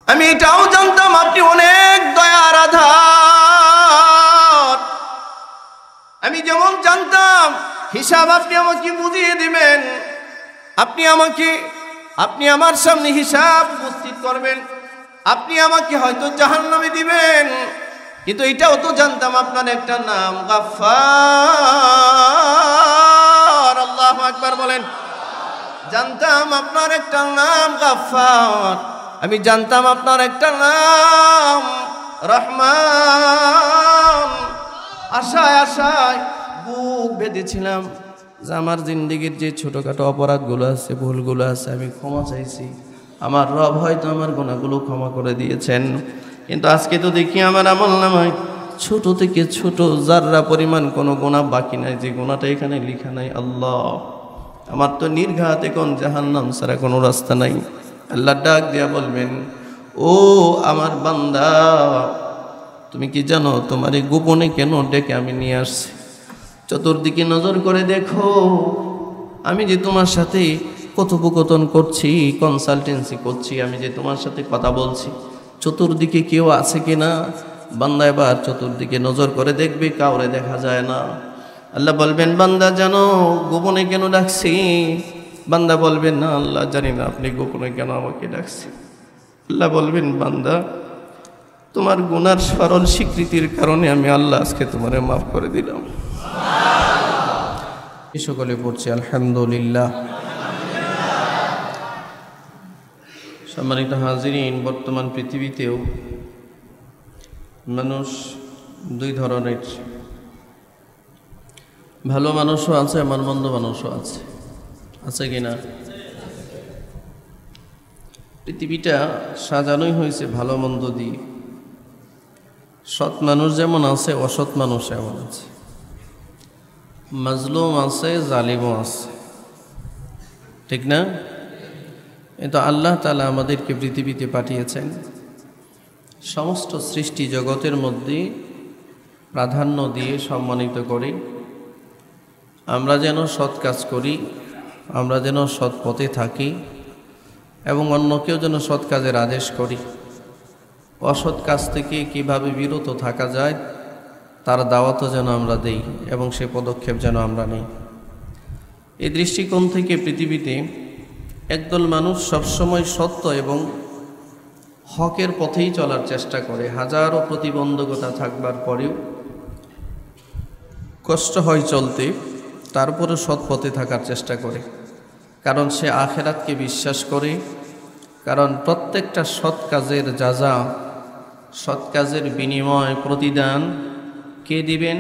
আমি এটাও জানতাম আপনি অনেক দয়ার আধার। আমি যেমন জানতাম হিসাব আপনি আমাকে বুঝিয়ে দিবেন, আপনি আমার সামনে হিসাব উপস্থিত করবেন, আপনি আমাকে হয়তো জাহান্নামে দিবেন। কিন্তু এটাও তো জানতাম আপনার একটা নাম গাফফার। আল্লাহু আকবার বলেন। জানতাম আপনার একটা নাম গাফফার, আমি জানতাম আপনার একটা নাম রহমান। আশায় আশায় বুক বেঁধেছিলাম যে আমার জিন্দেগির যে ছোটখাটো অপরাধগুলো আছে, ভুলগুলো আছে, আমি ক্ষমা চাইছি, আমার রব হয়তো আমার গুনাহগুলো ক্ষমা করে দিয়েছেন। কিন্তু আজকে তো দেখি আমার আমলনামায় ছোট থেকে ছোট জাররা পরিমাণ কোনো গুনাহ বাকি নাই, যে গুনাহটা এখানে লেখা নাই। আল্লাহ, আমার তো নির্ঘাত এখন জাহান্নাম ছাড়া কোনো রাস্তা নাই। আল্লাহ ডাক দিয়া বলবেন, ও আমার বান্দা, তুমি কি জানো তোমার এই গোপনে কেন ডেকে আমি নিয়ে আসছি? চতুর্দিকে নজর করে দেখো, আমি যে তোমার সাথে কথোপকথন করছি, কনসালটেন্সি করছি, আমি যে তোমার সাথে কথা বলছি, চতুর্দিকে কেউ আছে কিনা? বান্দা এবার চতুর্দিকে নজর করে দেখবে, কাউরে দেখা যায় না। আল্লাহ বলবেন, বান্দা জানো গোপনে কেন ডাকছি? বান্দা বলবেন, না আল্লাহ জানি না আপনি গোপনে কেন আমাকে ডাকছেন। আল্লাহ বলবেন, বান্দা তোমার গুনার সরল স্বীকৃতির কারণে আমি আল্লাহ আজকে তোমারে মাফ করে দিলাম। সকলে পড়ছি আলহামদুলিল্লাহ। সম্মানিত হাজিরিন, বর্তমান পৃথিবীতেও মানুষ দুই ধরনের, ভালো মানুষও আছে, আমার মন্দ মানুষও আছে, আছে কিনা? পৃথিবীটা সাজানোই হয়েছে ভালো মন্দ দিয়ে। সৎ মানুষ যেমন আছে, অসৎ মানুষ এমন আছে, মাজলুম আছে, জালিমও আছে, ঠিক না? কিন্তু আল্লাহ তাআলা আমাদেরকে পৃথিবীতে পাঠিয়েছেন সমস্ত সৃষ্টি জগতের মধ্যে প্রাধান্য দিয়ে সম্মানিত করে আমরা যেন সৎ কাজ করি, আমরা যেন সৎ পথে থাকি এবং অন্যকেও যেন সৎ কাজের আদেশ করি। অসৎ কাজ থেকে কিভাবে বিরত থাকা যায় তার দাওয়াতও যেন আমরা দেই এবং সে পদক্ষেপ যেন আমরা নিই। এই দৃষ্টিকোণ থেকে পৃথিবীতে একদল মানুষ সবসময় সত্য এবং হকের পথেই চলার চেষ্টা করে, হাজারো প্রতিবন্ধকতা থাকবার পরেও, কষ্ট হয় চলতে, তারপরে সৎ পথে থাকার চেষ্টা করে। কারণ সে আখিরাতকে বিশ্বাস করে, কারণ প্রত্যেকটা সৎ কাজের যাজা, সৎ কাজের বিনিময়, প্রতিদান কে দিবেন?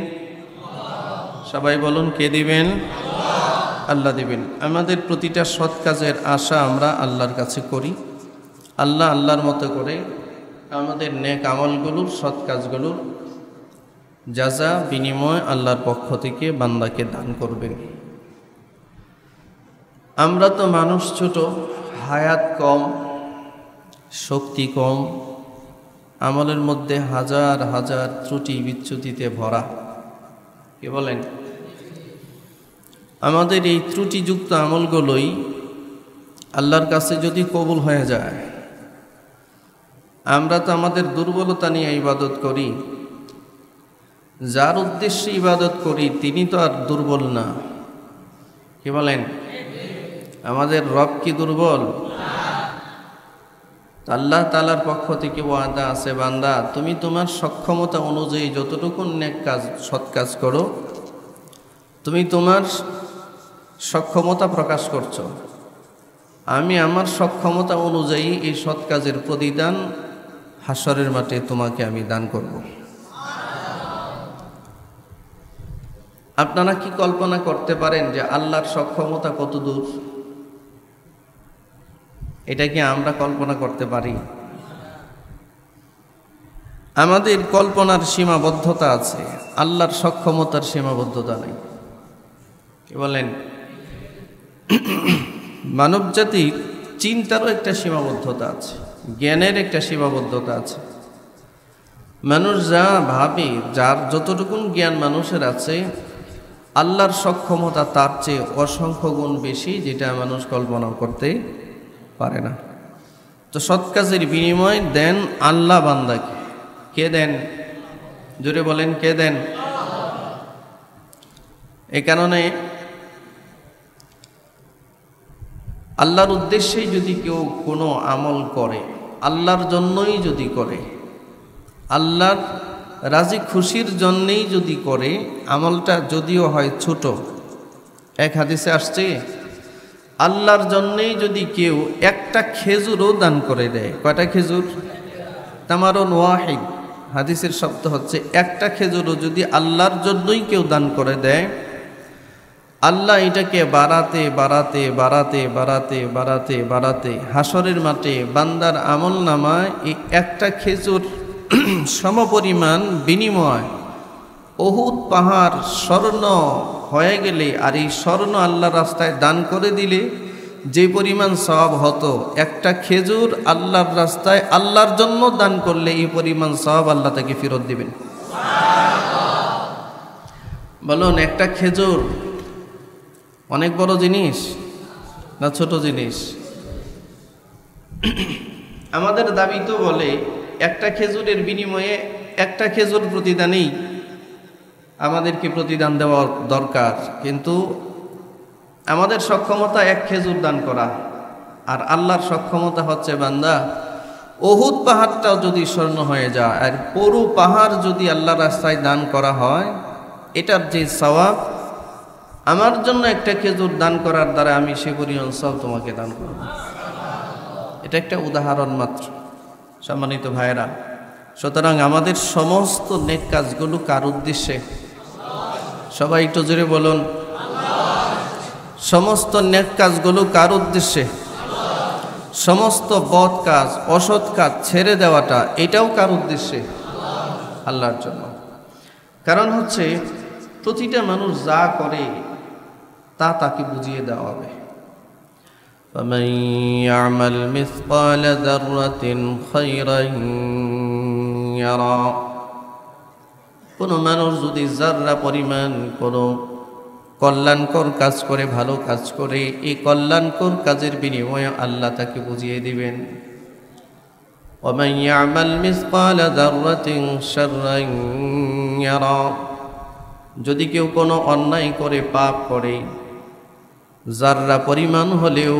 সবাই বলুন, কে দিবেন? আল্লাহ দিবেন। আমাদের প্রতিটা সৎ কাজের আশা আমরা আল্লাহর কাছে করি। আল্লাহ আল্লাহর মতো করে আমাদের নেক আমলগুলোর, সৎ কাজগুলোর যাজা, বিনিময় আল্লাহর পক্ষ থেকে বান্দাকে দান করবেন। আমরা তো মানুষ ছোট, হায়াত কম, শক্তি কম, আমলের মধ্যে হাজার হাজার ত্রুটি বিচ্যুতিতে ভরা। কি বলেন? আমাদের এই ত্রুটিযুক্ত আমলগুলোই আল্লাহর কাছে যদি কবুল হয়ে যায়, আমরা তো আমাদের দুর্বলতা নিয়ে ইবাদত করি, যার উদ্দেশ্যে ইবাদত করি তিনি তো আর দুর্বল না। কি বলেন? আমাদের রব কি দুর্বল? আল্লাহ তাআলার পক্ষ থেকে ওয়াদা আছে, বান্দা তুমি তোমার সক্ষমতা অনুযায়ী যতটুকু নেক কাজ, সৎ কাজ করো, তুমি তোমার সক্ষমতা প্রকাশ করছো, আমি আমার সক্ষমতা অনুযায়ী এই সৎ কাজের প্রতিদান হাসরের মাঠে তোমাকে আমি দান করব। আপনারা কি কল্পনা করতে পারেন যে আল্লাহর সক্ষমতা কত দূর? এটা কি আমরা কল্পনা করতে পারি? আমাদের কল্পনার সীমাবদ্ধতা আছে, আল্লাহর সক্ষমতার সীমাবদ্ধতা নেই। কি বলেন? মানব জাতির চিন্তারও একটা সীমাবদ্ধতা আছে, জ্ঞানের একটা সীমাবদ্ধতা আছে। মানুষ যা ভাবে, যার যতটুকুন জ্ঞান মানুষের আছে, আল্লাহর সক্ষমতা তার চেয়ে অসংখ্য গুণ বেশি, যেটা মানুষ কল্পনা করতে পারে না। তো সৎ কাজের বিনিময় দেন আল্লাহ বান্দাকে। কে দেন? জোরে বলেন, কে দেন? এই কারণে আল্লাহর উদ্দেশ্যেই যদি কেউ কোনো আমল করে, আল্লাহর জন্যই যদি করে, আল্লাহর রাজি খুশির জন্যেই যদি করে, আমলটা যদিও হয় ছোট, এক হাদিসে আসছে আল্লাহর জন্যেই যদি কেউ একটা খেজুরও দান করে দেয়। কয়টা খেজুর? তামারুন ওয়াহিদ, হাদিসের শব্দ হচ্ছে একটা খেজুরও যদি আল্লাহর জন্যই কেউ দান করে দেয়, আল্লাহ এটাকে বাড়াতে বাড়াতে বাড়াতে বাড়াতে বাড়াতে বাড়াতে হাসরের মাঠে বান্দার আমল নামায় এই একটা খেজুর সমপরিমাণ বিনিময় উহুদ পাহাড় স্বর্ণ হয়ে গেলে, আর এই স্বর্ণ আল্লাহর রাস্তায় দান করে দিলে যে পরিমাণ সওয়াব হতো, একটা খেজুর আল্লাহর রাস্তায় আল্লাহর জন্য দান করলে এই পরিমাণ সওয়াব আল্লাহ তাকে ফেরত দিবেন। বলুন, একটা খেজুর অনেক বড় জিনিস না ছোট জিনিস? আমাদের দাবি তো বলে একটা খেজুরের বিনিময়ে একটা খেজুর প্রতিদানেই আমাদেরকে প্রতিদান দেওয়া দরকার, কিন্তু আমাদের সক্ষমতা এক খেজুর দান করা, আর আল্লাহর সক্ষমতা হচ্ছে বান্দা উহুদ পাহাড়টাও যদি স্বর্ণ হয়ে যায় আর পুরো পাহাড় যদি আল্লাহর রাস্তায় দান করা হয়, এটার যে সওয়াব, আমার জন্য একটা খেজুর দান করার দ্বারা আমি সে পরিমাণ সওয়াব তোমাকে দান করব। এটা একটা উদাহরণ মাত্র, সম্মানিত ভাইয়েরা। সুতরাং আমাদের সমস্ত নেক কাজগুলো কার উদ্দেশ্যে? সবাই একটু জোরে বলুন, সমস্ত নেক কাজগুলো কার উদ্দেশ্যে? সমস্ত বদ কাজ, অসৎ কাজ ছেড়ে দেওয়াটা, এটাও কার উদ্দেশ্যে? আল্লাহর জন্য। কারণ হচ্ছে প্রতিটা মানুষ যা করে তা তাকে বুঝিয়ে দেওয়া হবে। فمن يعمل مثقال ذرة خيرا يرى। কোনো মানুষ যদি যারা পরিমাণ কোনো কল্যাণকর কাজ করে, ভালো কাজ করে, এই কল্যাণকর কাজের বিনিময়ে আল্লাহ তাকে বুঝিয়ে দিবেন। ومن يعمل مثقال ذرة شرا يرى। যদি কেউ কোনো অন্যায় করে, পাপ করে, যারা পরিমাণ হলেও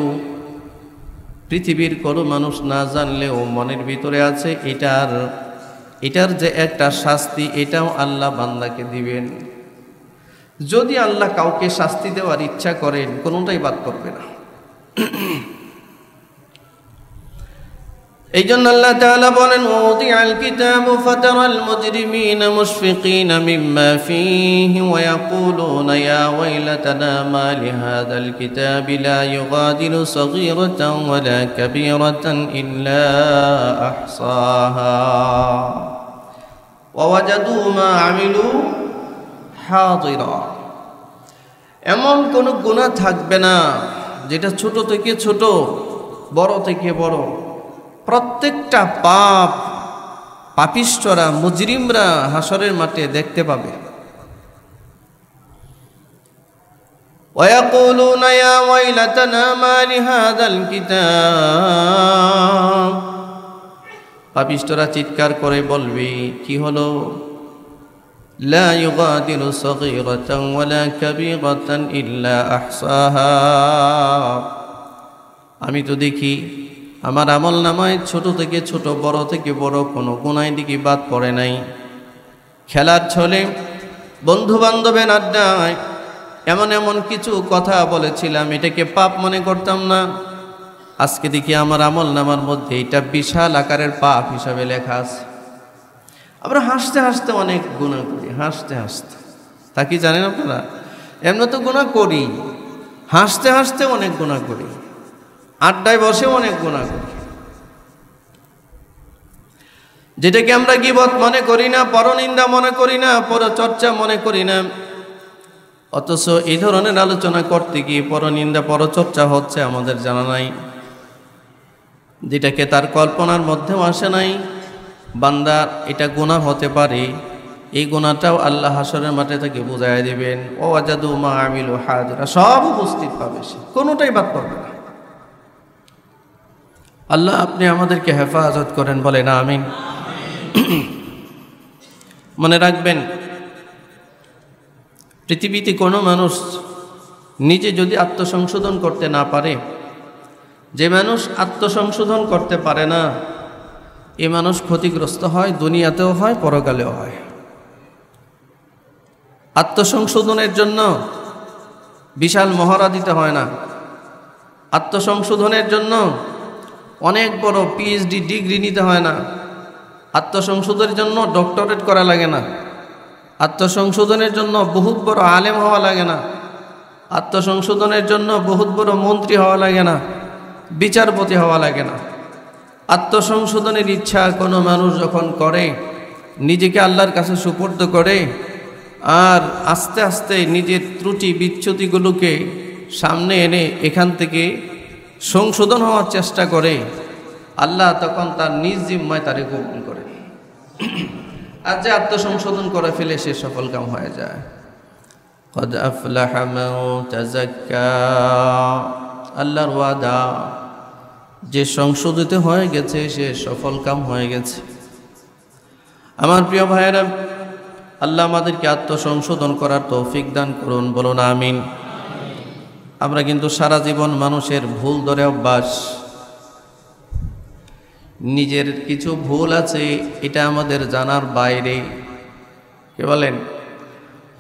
পৃথিবীর কোনো মানুষ না জানলেও মনের ভিতরে আছে এটার যে একটা শাস্তি, এটাও আল্লাহ বান্দাকে দিবেন। যদি আল্লাহ কাউকে শাস্তি দেওয়ার ইচ্ছা করেন, কোনোটাই বাদ করবে না। এই জন্য আল্লাহ তাআলা বলেন, ওয়াদিআল কিতাবু ফাতারাল মুজরিমিনা মুশফিকিনা মিম্মা ফীহি ওয়া ইয়াকুলুনা ইয়া ওয়াইলাতানা মা লিহাযাল কিতাবি লা ইউগাদিরু সগীরাতান ওয়ালা কাবীরাতান ইল্লা আহসাহা ওয়া ওয়াজাদু মা আমিলু হাদিরা। এমন কোনো গুনাহ থাকবে না যেটা ছোট থেকে ছোট, বড় থেকে বড়, প্রত্যেকটা পাপ পাপিষ্ঠরা, মুজরিমরা হাসরের মাঠে দেখতে পাবে। ওয়ায়াকুলুনা ইয়া ওয়াইলাতানা মা লিহাযাল কিতাব। পাপিষ্ঠরা চিৎকার করে বলবে, কি হলো? লা ইউগাদিরু সগীরাতান ওয়ালা কাবীরাতান ইল্লা আহসাহা। আমি তো দেখি আমার আমল নামায় ছোট থেকে ছোট, বড় থেকে বড় কোনো গুনাহ দিকে বাদ পড়ে নাই। খেলার ছলে, বন্ধু বান্ধবের আড্ডায় এমন এমন কিছু কথা বলেছিলাম, এটাকে পাপ মনে করতাম না। আজকে দেখি আমার আমল নামার মধ্যে এটা বিশাল আকারের পাপ হিসাবে লেখা আছে। আমরা হাসতে হাসতে অনেক গুনাহ করি, হাসতে হাসতে। তা কি জানেন আপনারা? এমনি তো গুনাহ করি, হাসতে হাসতে অনেক গুনাহ করি, আড্ডায় বসে অনেক গুনাহ করি। যেটাকে আমরা গীবত মনে করি না, পরনিন্দা মনে করি না, পরচর্চা মনে করি না, অথচ এই ধরনের আলোচনা করতে গিয়ে পরনিন্দা, পরচর্চা হচ্ছে আমাদের জানা নাই। যেটাকে তার কল্পনার মধ্যেও আসে নাই, বান্দা এটা গুনাহ হতে পারে, এই গুনাহটাও আল্লাহ হাসরের মাঠে থেকে বুঝাইয়া দিবেন। ওয়াজাদু মা আমিলু হাদিরা, সব উপস্থিত পাবে, সে কোনোটাই বাদ পড়বে না। আল্লাহ আপনি আমাদেরকে হেফাজত করেন, বলেন আমিন। মনে রাখবেন, পৃথিবীতে কোনো মানুষ নিজে যদি আত্মসংশোধন করতে না পারে, যে মানুষ আত্মসংশোধন করতে পারে না, এ মানুষ ক্ষতিগ্রস্ত হয়, দুনিয়াতেও হয়, পরকালেও হয়। আত্মসংশোধনের জন্য বিশাল মহড়া দিতে হয় না। আত্মসংশোধনের জন্য অনেক বড় পিএইচডি ডিগ্রি নিতে হয় না। আত্মসংশোধনের জন্য ডক্টরেট করা লাগে না। আত্মসংশোধনের জন্য বহুত বড় আলেম হওয়া লাগে না। আত্মসংশোধনের জন্য বহুত বড় মন্ত্রী হওয়া লাগে না, বিচারপতি হওয়া লাগে না। আত্মসংশোধনের ইচ্ছা কোনো মানুষ যখন করে, নিজেকে আল্লাহর কাছে সুপর্দ করে, আর আস্তে আস্তে নিজের ত্রুটি বিচ্যুতিগুলোকে সামনে এনে এখান থেকে সংশোধন হওয়ার চেষ্টা করে, আল্লাহ তখন তার নিজ জিম্মায় তারে কবুল করে। আর যে আত্মসংশোধন করে ফেলে, সে সফলকাম হয়ে যায়। কদ আফলাহা মান তাযাক্কা, আল্লাহর ওয়াদা, যে সংশোধিত হয়ে গেছে সে সফলকাম হয়ে গেছে। আমার প্রিয় ভাইয়েরা, আল্লাহ আমাদেরকে আত্মসংশোধন করার তৌফিক দান করুন, বলুন আমিন। আমরা কিন্তু সারা জীবন মানুষের ভুল ধরে অভ্যাস। নিজের কিছু ভুল আছে, এটা আমাদের জানার বাইরে। কে বলেন?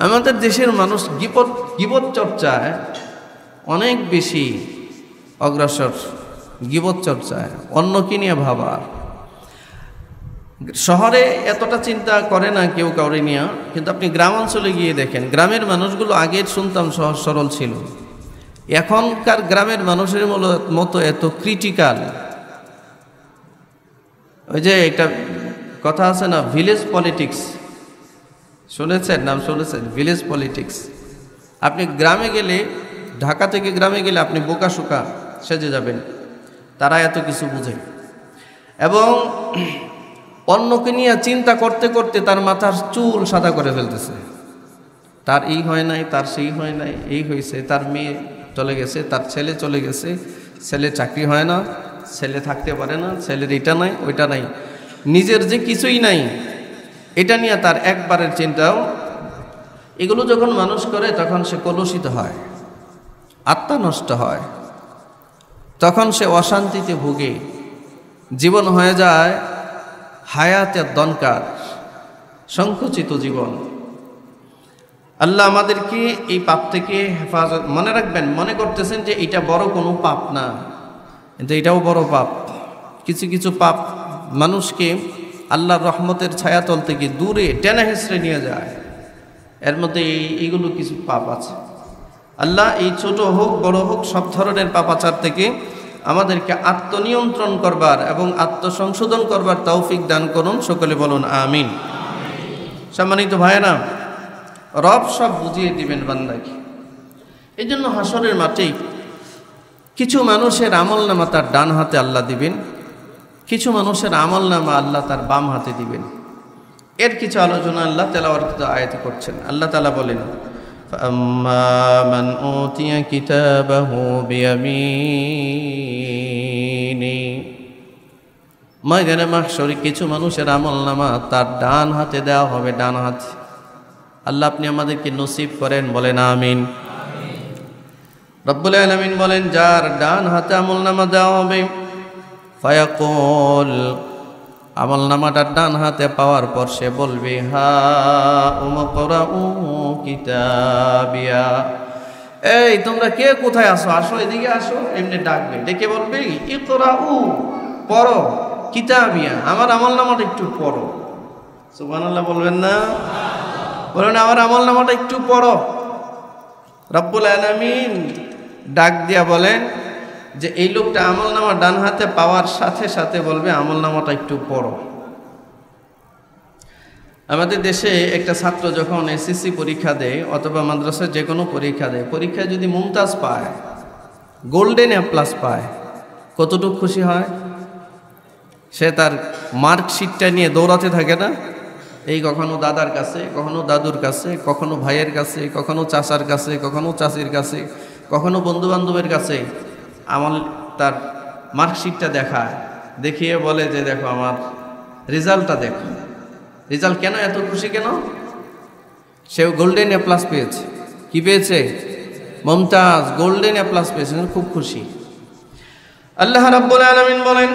আমাদের দেশের মানুষ গীবত চর্চায় অনেক বেশি অগ্রসর। গীবত চর্চায় অন্যকে নিয়ে ভাবার। শহরে এতটা চিন্তা করে না কেউ কাউরে নিয়ে, কিন্তু আপনি গ্রাম অঞ্চলে গিয়ে দেখেন, গ্রামের মানুষগুলো আগের শুনতাম সহজ সরল ছিল, এখনকার গ্রামের মানুষের মতো এত ক্রিটিক্যাল। ওই যে একটা কথা আছে না, ভিলেজ পলিটিক্স, শুনেছেন? নাম শুনেছেন? Village politics. আপনি গ্রামে গেলে, ঢাকা থেকে গ্রামে গেলে আপনি বোকা শোকা সেজে যাবেন, তারা এত কিছু বুঝে। এবং অন্যকে নিয়ে চিন্তা করতে করতে তার মাথার চুল সাদা করে ফেলতেছে। তার এই হয় নাই, তার সেই হয় নাই, এই হয়েছে, তার মেয়ে চলে গেছে, তার ছেলে চলে গেছে, ছেলে চাকরি হয় না, ছেলে থাকতে পারে না, ছেলের এটা নাই ওইটা নাই, নিজের যে কিছুই নাই এটা নিয়ে তার একবারের চিন্তাও। এগুলো যখন মানুষ করে তখন সে কলুষিত হয়, আত্মা নষ্ট হয়, তখন সে অশান্তিতে ভুগে, জীবন হয়ে যায় হায়াতের দনকার, সংকুচিত জীবন। আল্লাহ আমাদেরকে এই পাপ থেকে হেফাজত। মনে রাখবেন, মনে করতেছেন যে এটা বড় কোনো পাপ না, কিন্তু এটাও বড় পাপ। কিছু কিছু পাপ মানুষকে আল্লাহর রহমতের ছায়াতল থেকে দূরে টেনে হেঁচড়ে নিয়ে যায়। এর মধ্যে এইগুলো কিছু পাপ আছে। আল্লাহ এই ছোট হোক বড় হোক সব ধরনের পাপাচার থেকে আমাদেরকে আত্মনিয়ন্ত্রণ করবার এবং আত্মসংশোধন করবার তৌফিক দান করুন, সকলে বলুন আমিন। সম্মানিত ভাইয়েরা, রব সব বুঝিয়ে দিবেন বান্দাকে। এই জন্য হাসরের মাঠে কিছু মানুষের আমলনামা তার ডান হাতে আল্লাহ দিবেন, কিছু মানুষের আমলনামা আল্লাহ তার বাম হাতে দিবেন। এর কিছু আলোচনা আল্লাহ তেলাওয়াত আয়াতে করছেন। আল্লাহ তাআলা বলেন, فَأَمَّا مَنْ أُوتِيَ كِتَابَهُ بِيَمِينِهِ, ময়দানে মাহশরে কিছু মানুষের আমলনামা তার ডান হাতে দেওয়া হবে, ডান হাতে। আল্লাহ আপনি আমাদেরকে নসিব করেন, বলেন আমিন। রব্বুল আলামিন বলেন, যার ডান হাতে আমলনামা দেওয়া হবে, ফায়াকুল, আমলনামাটার ডান হাতে পাওয়ার পর সে বলবে, হা উমকরাউ কিতাবিয়া, এই তোমরা কে কোথায় আসো, আসো এদিকে আসো। এমনি ডাকবে, ডেকে বলবে, ইকরাউ, পড়ো, কিতাবিয়া, আমার আমলনামাটা একটু পড়ো। সুবহানাল্লাহ বলবেন না? বলেন আমার আমলনামাটা একটু পড়ো। রব্বুল আলামিন ডাক দিয়া বলেন যে এই লোকটা আমলনামা ডান হাতে পাওয়ার সাথে সাথে বলবে, আমলনামাটা একটু পড়ো। আমাদের দেশে একটা ছাত্র যখন এসএসসি পরীক্ষা দেয় অথবা মাদ্রাসার যে কোনো পরীক্ষা দেয়, পরীক্ষায় যদি মুমতাজ পায়, গোল্ডেন এ প্লাস পায়, কতটুকু খুশি হয়? সে তার মার্কশিটটা নিয়ে দৌড়াতে থাকে না? এই কখনো দাদার কাছে, কখনো দাদুর কাছে, কখনো ভাইয়ের কাছে, কখনো চাচার কাছে, কখনো চাচির কাছে, কখনো বন্ধু বান্ধবের কাছে আমল তার মার্কশিটটা দেখায়, দেখিয়ে বলে যে দেখো আমার রেজাল্টটা দেখো। রেজাল্ট কেন এত খুশি কেন? সেও গোল্ডেন এ প্লাস পেয়েছে। কি পেয়েছে? মুমতাজ গোল্ডেন এ প্লাস পেয়েছে, খুব খুশি। আল্লাহ রাব্বুল আলামিন বলেন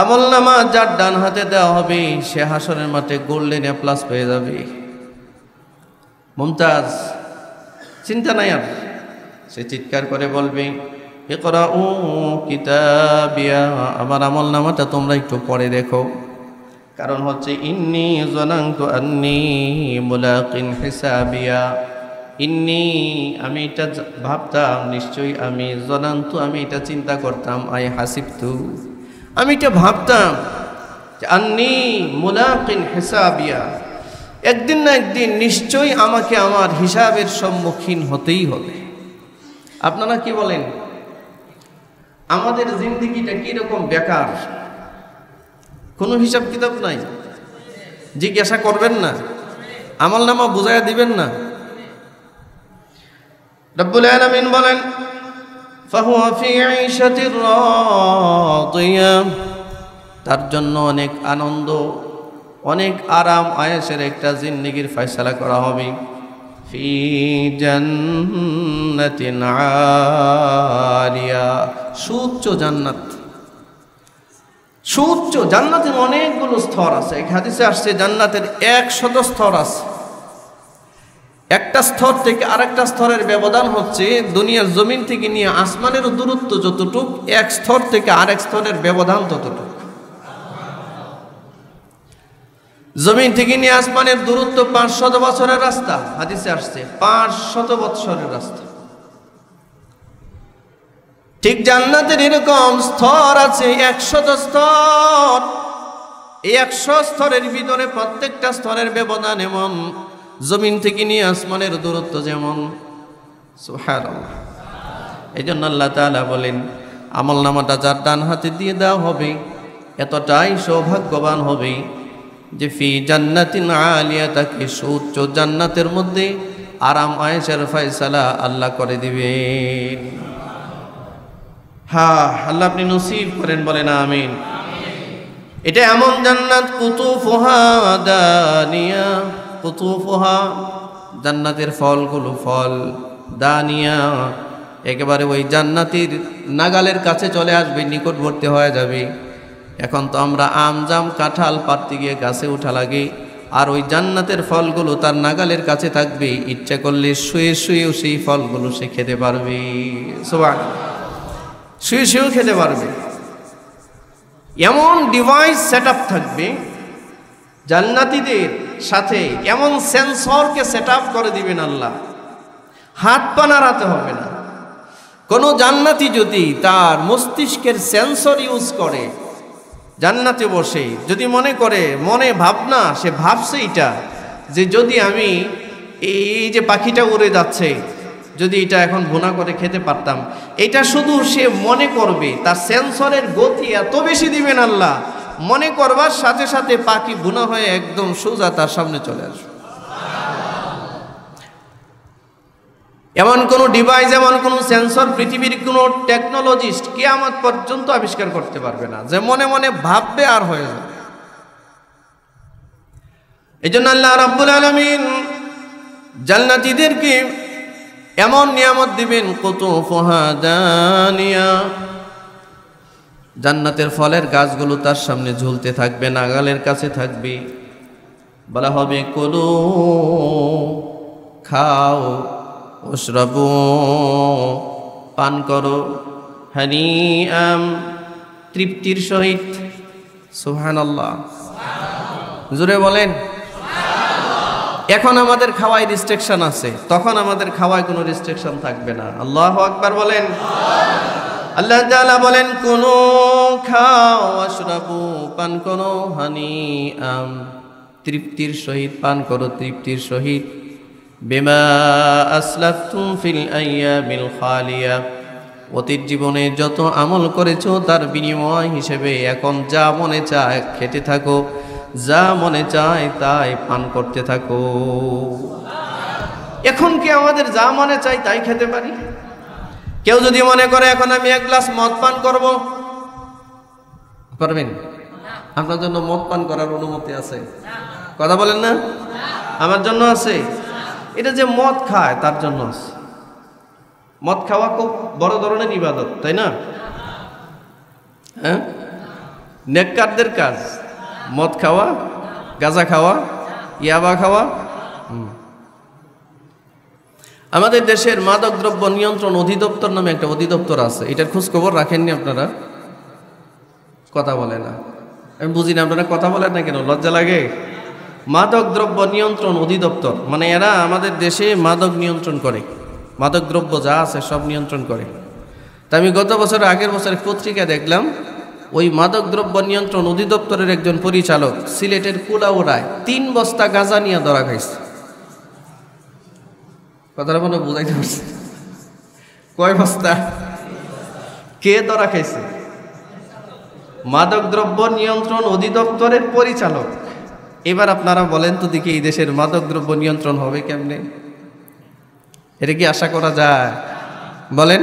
আমলনামা যার ডান হাতে দেওয়া হবে সে হাসরের মাঠে গোল্ডেন এ প্লাস পেয়ে যাবে। মুমতাজ চিন্তা নাই আর, সে চিৎকার করে বলবে ইকরাউ কিতাবিয়া, আমার আমলনামাটা তোমরা একটু পড়ে দেখো। কারণ হচ্ছে ইন্নী যানানতু আন্নী মুলাকিন হিসাবিয়া, ইন্নী আমি এটা ভাবতাম, নিশ্চয়ই আমি, জানান্তু আমি এটা চিন্তা করতাম, আই হাসিবতু আমি এটা ভাবতাম যে আন্নী মুলাকিন হিসাবিয়া, একদিন না একদিন নিশ্চয়ই আমাকে আমার হিসাবের সম্মুখীন হতেই হবে। আপনারা কি বলেন? আমাদের জিন্দেগিটা কিরকম বেকার, কোনো হিসাব কিতাব নাই, জিজ্ঞাসা করবেন না, আমলনামা বুঝাইয়া দিবেন না। রব্বুল আলামিন বলেন ফাহুয়া ফি আইশাতির রাদিয়া, তার জন্য অনেক আনন্দ, অনেক আরাম আয়েশের একটা জিন্দেগির ফয়সালা করা হবে। ফি জান্নাতিন আলিয়া, সুউচ্চ জান্নাত। সুউচ্চ জান্নাতের অনেকগুলো স্তর আছে। এক হাদিসে আসছে জান্নাতের 100 স্তর আছে। একটা স্তর থেকে আরেকটা স্তরের ব্যবধান হচ্ছে দুনিয়ার জমিন থেকে নিয়ে আসমানের দূরত্ব যতটুক, এক স্তর থেকে আরেক স্তরের ব্যবধান ততটুক। জমিন থেকে নিয়ে আসমানের দূরত্ব 500 বছরের রাস্তা, হাদিসে আসছে 500 বছরের রাস্তা। ঠিক জান্নাতের এরকম স্তর আছে 100 স্তর। এই 100 স্তরের ভিতরে প্রত্যেকটা স্তরের ব্যবধান এমন, জমিন থেকে নিয়ে আসমানের দূরত্ব যেমন। সুবহানাল্লাহ। এই জন্য আল্লাহ তাআলা বলেন আমলনামাটা যার ডান হাতে দিয়ে দেওয়া হবে এতটাই সৌভাগ্যবান হবে যে ফি জান্নাতিন আলিয়া, তাকে সুউচ্চ জান্নাতের মধ্যে আরাম আয়েশের ফয়সালা আল্লাহ করে দিবেন। হ্যাঁ, আল্লাহ আপনি নসিব করেন, বলেন আমিন। এটা এমন জান্নাত কুতুফুহা দানিয়া, কুতুফুহা জান্নাতের ফলগুলো, ফল দানিয়া একেবারে ওই জান্নাতির নাগালের কাছে চলে আসবে, নিকটবর্তী হয়ে যাবে। এখন তো আমরা আম জাম কাঁঠাল পাড়তে গিয়ে গাছে উঠা লাগে, আর ওই জান্নাতের ফলগুলো তার নাগালের কাছে থাকবে, ইচ্ছা করলে শুয়ে শুয়েও সেই ফলগুলো সে খেতে পারবে। সুবহানাল্লাহ, শুয়ে শুয়েও খেতে পারবে। এমন ডিভাইস সেট আপ থাকবে জান্নাতীদের সাথে, এমন সেন্সরকে সেট আপ করে দিবেন আল্লাহ, হাত পা নাড়াতে হবে না। কোনো জান্নাতি যদি তার মস্তিষ্কের সেন্সর ইউজ করে, জান্নাতে বসে যদি মনে করে, মনে ভাবনা, সে ভাবছে এটা যে যদি আমি এই যে পাখিটা উড়ে যাচ্ছে, যদি এটা এখন ভুনা করে খেতে পারতাম, এটা শুধু সে মনে করবে, তার সেন্সরের গতি এত বেশি দিবেন আল্লাহ, মনে করবার সাথে সাথে পাখি ভুনা হয়ে একদম সোজা তার সামনে চলে আসবে। এমন কোন ডিভাইস, এমন কোন সেন্সর পৃথিবীর কোন টেকনোলজিস্ট কিয়ামত পর্যন্ত আবিষ্কার করতে পারবে না, যে মনে মনে ভাববে আর হয়ে যাবে। এই জন্য আল্লাহ রাব্বুল আলামিন জান্নাতীদেরকে এমন নিয়ামত দিবেন কুতুফুহা দানিয়া, জান্নাতের ফলের গাছগুলো তার সামনে ঝুলতে থাকবে, নাগালের কাছে থাকবে। বলা হবে কুলু, খাও, ওশরাবু, পান করো, হানিআম, তৃপ্তির সহিত। সুবহানাল্লাহ, জোরে বলেন। এখন আমাদের খাওয়ায় রেস্ট্রিকশন আছে, তখন আমাদের খাওয়ায় কোনো রেস্ট্রিকশন থাকবে না। আল্লাহু আকবার বলেন। আল্লাহ তাআলা বলেন কুলু, খাও, ওয়াশরাবু, পান করো, হানিআম, তৃপ্তির সহিত পান করো, তৃপ্তির সহিত। বিমা আসলাফতুম ফিল আইয়ামিল খালিয়া, অতীত জীবনে যত আমল করেছো তার বিনিময় হিসেবে এখন যা মনে চায় খেতে থাকো, যা মনে চায় তাই পান করতে থাকো। এখন কি আমাদের যা মনে চাই তাই খেতে পারি? কেউ যদি মনে করে এখন আমি এক গ্লাস মদ পান করব, পারবেন? আপনার জন্য মদ পান করার অনুমতি আছে? কথা বলেন না? আমার জন্য আছে? এটা যে মদ খায় তার জন্য আছে। মদ খাওয়া খুব বড় ধরনের ইবাদত, তাই না? হ্যাঁ, নেককারদের কাজ মদ খাওয়া, গাঁজা খাওয়া, ইয়াবা খাওয়া। আমাদের দেশের মাদক দ্রব্য নিয়ন্ত্রণ অধিদপ্তর নামে একটা অধিদপ্তর আছে, এটার খোঁজ খবর রাখেননি আপনারা? কথা বলে না, আমি বুঝি না আপনারা কথা বলেন না কেন, লজ্জা লাগে? মাদক দ্রব্য নিয়ন্ত্রণ অধিদপ্তর মানে এরা আমাদের দেশে মাদক নিয়ন্ত্রণ করে, মাদক দ্রব্য যা আছে সব নিয়ন্ত্রণ করে। তা আমি গত বছর আগের বছরের পত্রিকা দেখলাম, ওই মাদক দ্রব্য নিয়ন্ত্রণ অধিদপ্তরের একজন পরিচালক সিলেটের কুলাউড়ায় 3 বস্তা গাঁজা নিয়ে ধরা খাইছে। কথাটা মনে বুঝাইতে পারছে? কয় বস্তা? কে ধরা খাইছে? মাদক দ্রব্য নিয়ন্ত্রণ অধিদপ্তরের পরিচালক। এবার আপনারা বলেন তো দেখি, এই দেশের মাদক দ্রব্য নিয়ন্ত্রণ হবে কেমনে? এটা কি আশা করা যায়? বলেন,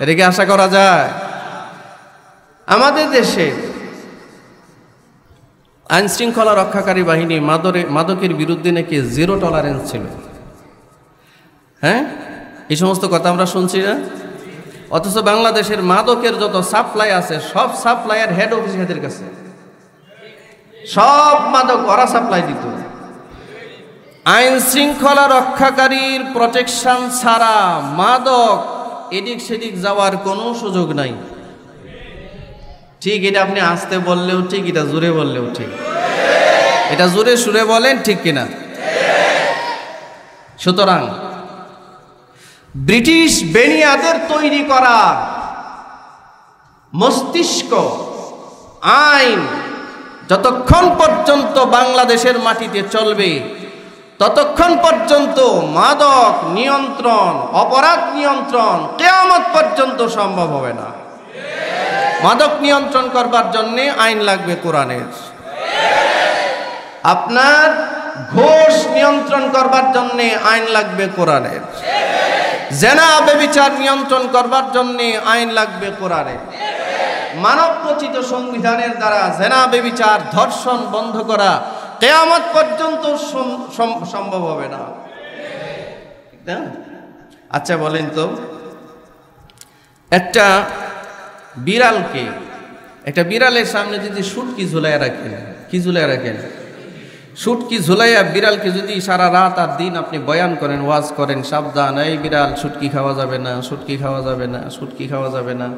এটা কি আশা করা যায়? আমাদের দেশে আইন শৃঙ্খলা রক্ষাকারী বাহিনী মাদকের বিরুদ্ধে নাকি 0 টলারেন্স ছিল। হ্যাঁ, এই সমস্ত কথা আমরা শুনছি না? অথচ বাংলাদেশের মাদকের যত সাপ্লাই আছে সব সাপ্লাইয়ের হেড অফিস এদের কাছে, সব মাদক ওরা সাপ্লাই দিত। আইন শৃঙ্খলা রক্ষাকারীর প্রোটেকশন ছাড়া মাদক এদিক সেদিক যাওয়ার কোনো সুযোগ নাই। ঠিক, এটা আপনি আস্তে বললেও ঠিক, এটা জোরে বললেও ঠিক। এটা জোরে সুরে বলেন, ঠিক কিনা? সুতরাং ব্রিটিশ বেনিয়াদের তৈরি করা মস্তিষ্ক আইন যতক্ষণ পর্যন্ত বাংলাদেশের মাটিতে চলবে ততক্ষণ পর্যন্ত মাদক নিয়ন্ত্রণ, অপরাধ নিয়ন্ত্রণ কিয়ামত পর্যন্ত সম্ভব হবে না। মাদক নিয়ন্ত্রণ করবার জন্য আইন লাগবে কোরআনের। আপনার ঘোষ নিয়ন্ত্রণ করবার জন্য আইন লাগবে কোরআনের। জেনা ব্যভিচার নিয়ন্ত্রণ করবার জন্য আইন লাগবে কোরআনের। মানব রচিত সংবিধানের দ্বারা জেনা ব্যভিচার ধর্ষণ বন্ধ করা কিয়ামত পর্যন্ত সম্ভব হবে না। আচ্ছা বলেন তো, একটা বিড়ালের সামনে যদি শুটকি ঝুলাইয়া রাখেন, কি ঝুলাইয়া রাখেন? শুটকি ঝুলাইয়া বিড়ালকে যদি সারা রাত আর দিন আপনি বয়ান করেন, ওয়াজ করেন, সাবধান, এই বিড়াল শুটকি খাওয়া যাবে না, শুটকি খাওয়া যাবে না, শুটকি খাওয়া যাবে না,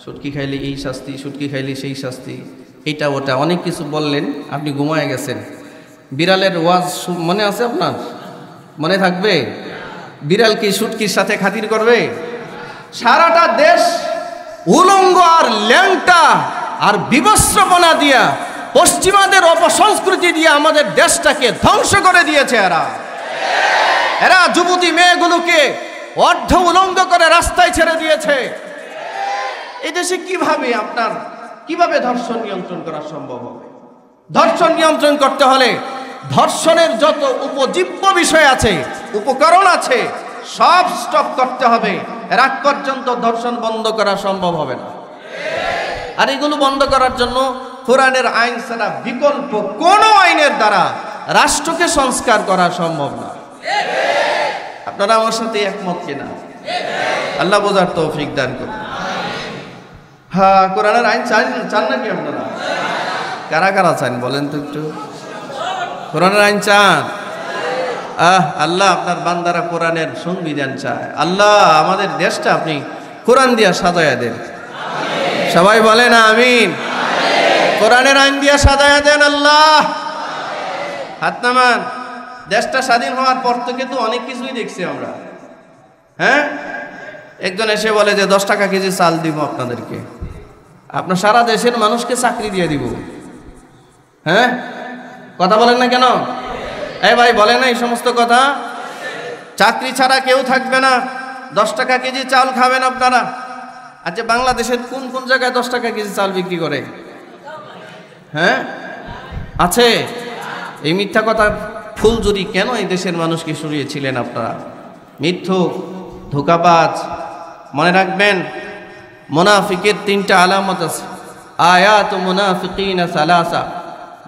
শুটকি খাইলে এই শাস্তি, শুটকি খাইলে সেই শাস্তি, এইটা ওটা অনেক কিছু বললেন, আপনি ঘুমায় গেছেন। বিড়ালের ওয়াজ মনে আছে আপনার? মনে থাকবে? বিড়াল কি শুটকির সাথে খাতির করবে? সারাটা দেশ উলঙ্গ আর ল্যাংটা আর বিবস্ত্রপনা দিয়া, পশ্চিমাদের অপসংস্কৃতি দিয়ে আমাদের দেশটাকে ধ্বংস করে দিয়েছে। এরা যুবতী মেয়েগুলোকে অর্ধ উলঙ্গ করে রাস্তায় ছেড়ে দিয়েছে। এই দেশে কিভাবে ধর্ষণ নিয়ন্ত্রণ করা সম্ভব হবে? ধর্ষণ নিয়ন্ত্রণ করতে হলে ধর্ষণের যত উপজীব্য বিষয় আছে, উপকরণ আছে, সব স্টপ করতে হবে। এর আগ পর্যন্ত ধর্ষণ বন্ধ করা সম্ভব হবে না। আর এগুলো বন্ধ করার জন্য কোরআনের আইন ছাড়া বিকল্প কোন আইনের দ্বারা রাষ্ট্রকে সংস্কার করা সম্ভব না। আপনারা আমার সাথে একমত কিনা? আল্লাহ বোঝার তৌফিক দান করুন। হ্যাঁ, কোরআনের আইন চান নাকি আপনারা? কারা কারা চান বলেন তো একটু? কোরআনের আইন চান? আল্লাহ আপনার বান্দারা কোরআনের সংবিধান চায়। আল্লাহ আমাদের দেশটা আপনি কোরআন দিয়া সাজায়া দেন। সবাই বলেন আমিন। কোরআনের আইন দিয়া সাজায়া দেন আল্লাহ। হাত নামান। দেশটা স্বাধীন হওয়ার পর থেকে তো অনেক কিছুই দেখছি আমরা। হ্যাঁ, একজন এসে বলে যে 10 টাকা কেজি চাল দিব আপনাদেরকে, আপনার সারা দেশের মানুষকে চাকরি দিয়ে দিব। হ্যাঁ, কথা বলেন না কেন? এই ভাই বলেন না এই সমস্ত কথা? চাকরি ছাড়া কেউ থাকবে না, 10 টাকা কেজি চাল খাবেন আপনারা। আচ্ছা, বাংলাদেশের কোন কোন জায়গায় 10 টাকা কেজি চাল বিক্রি করে? হ্যাঁ আছে। এই মিথ্যা কথা ফুলঝুরি কেন এই দেশের মানুষকে সরিয়েছিলেন আপনারা? মিথ্যুক, ধোঁকাবাজ, মনে রাখবেন, মুনাফিকের তিনটা আলামত আছে। আয়াত মুনাফিকিনা সালাসা,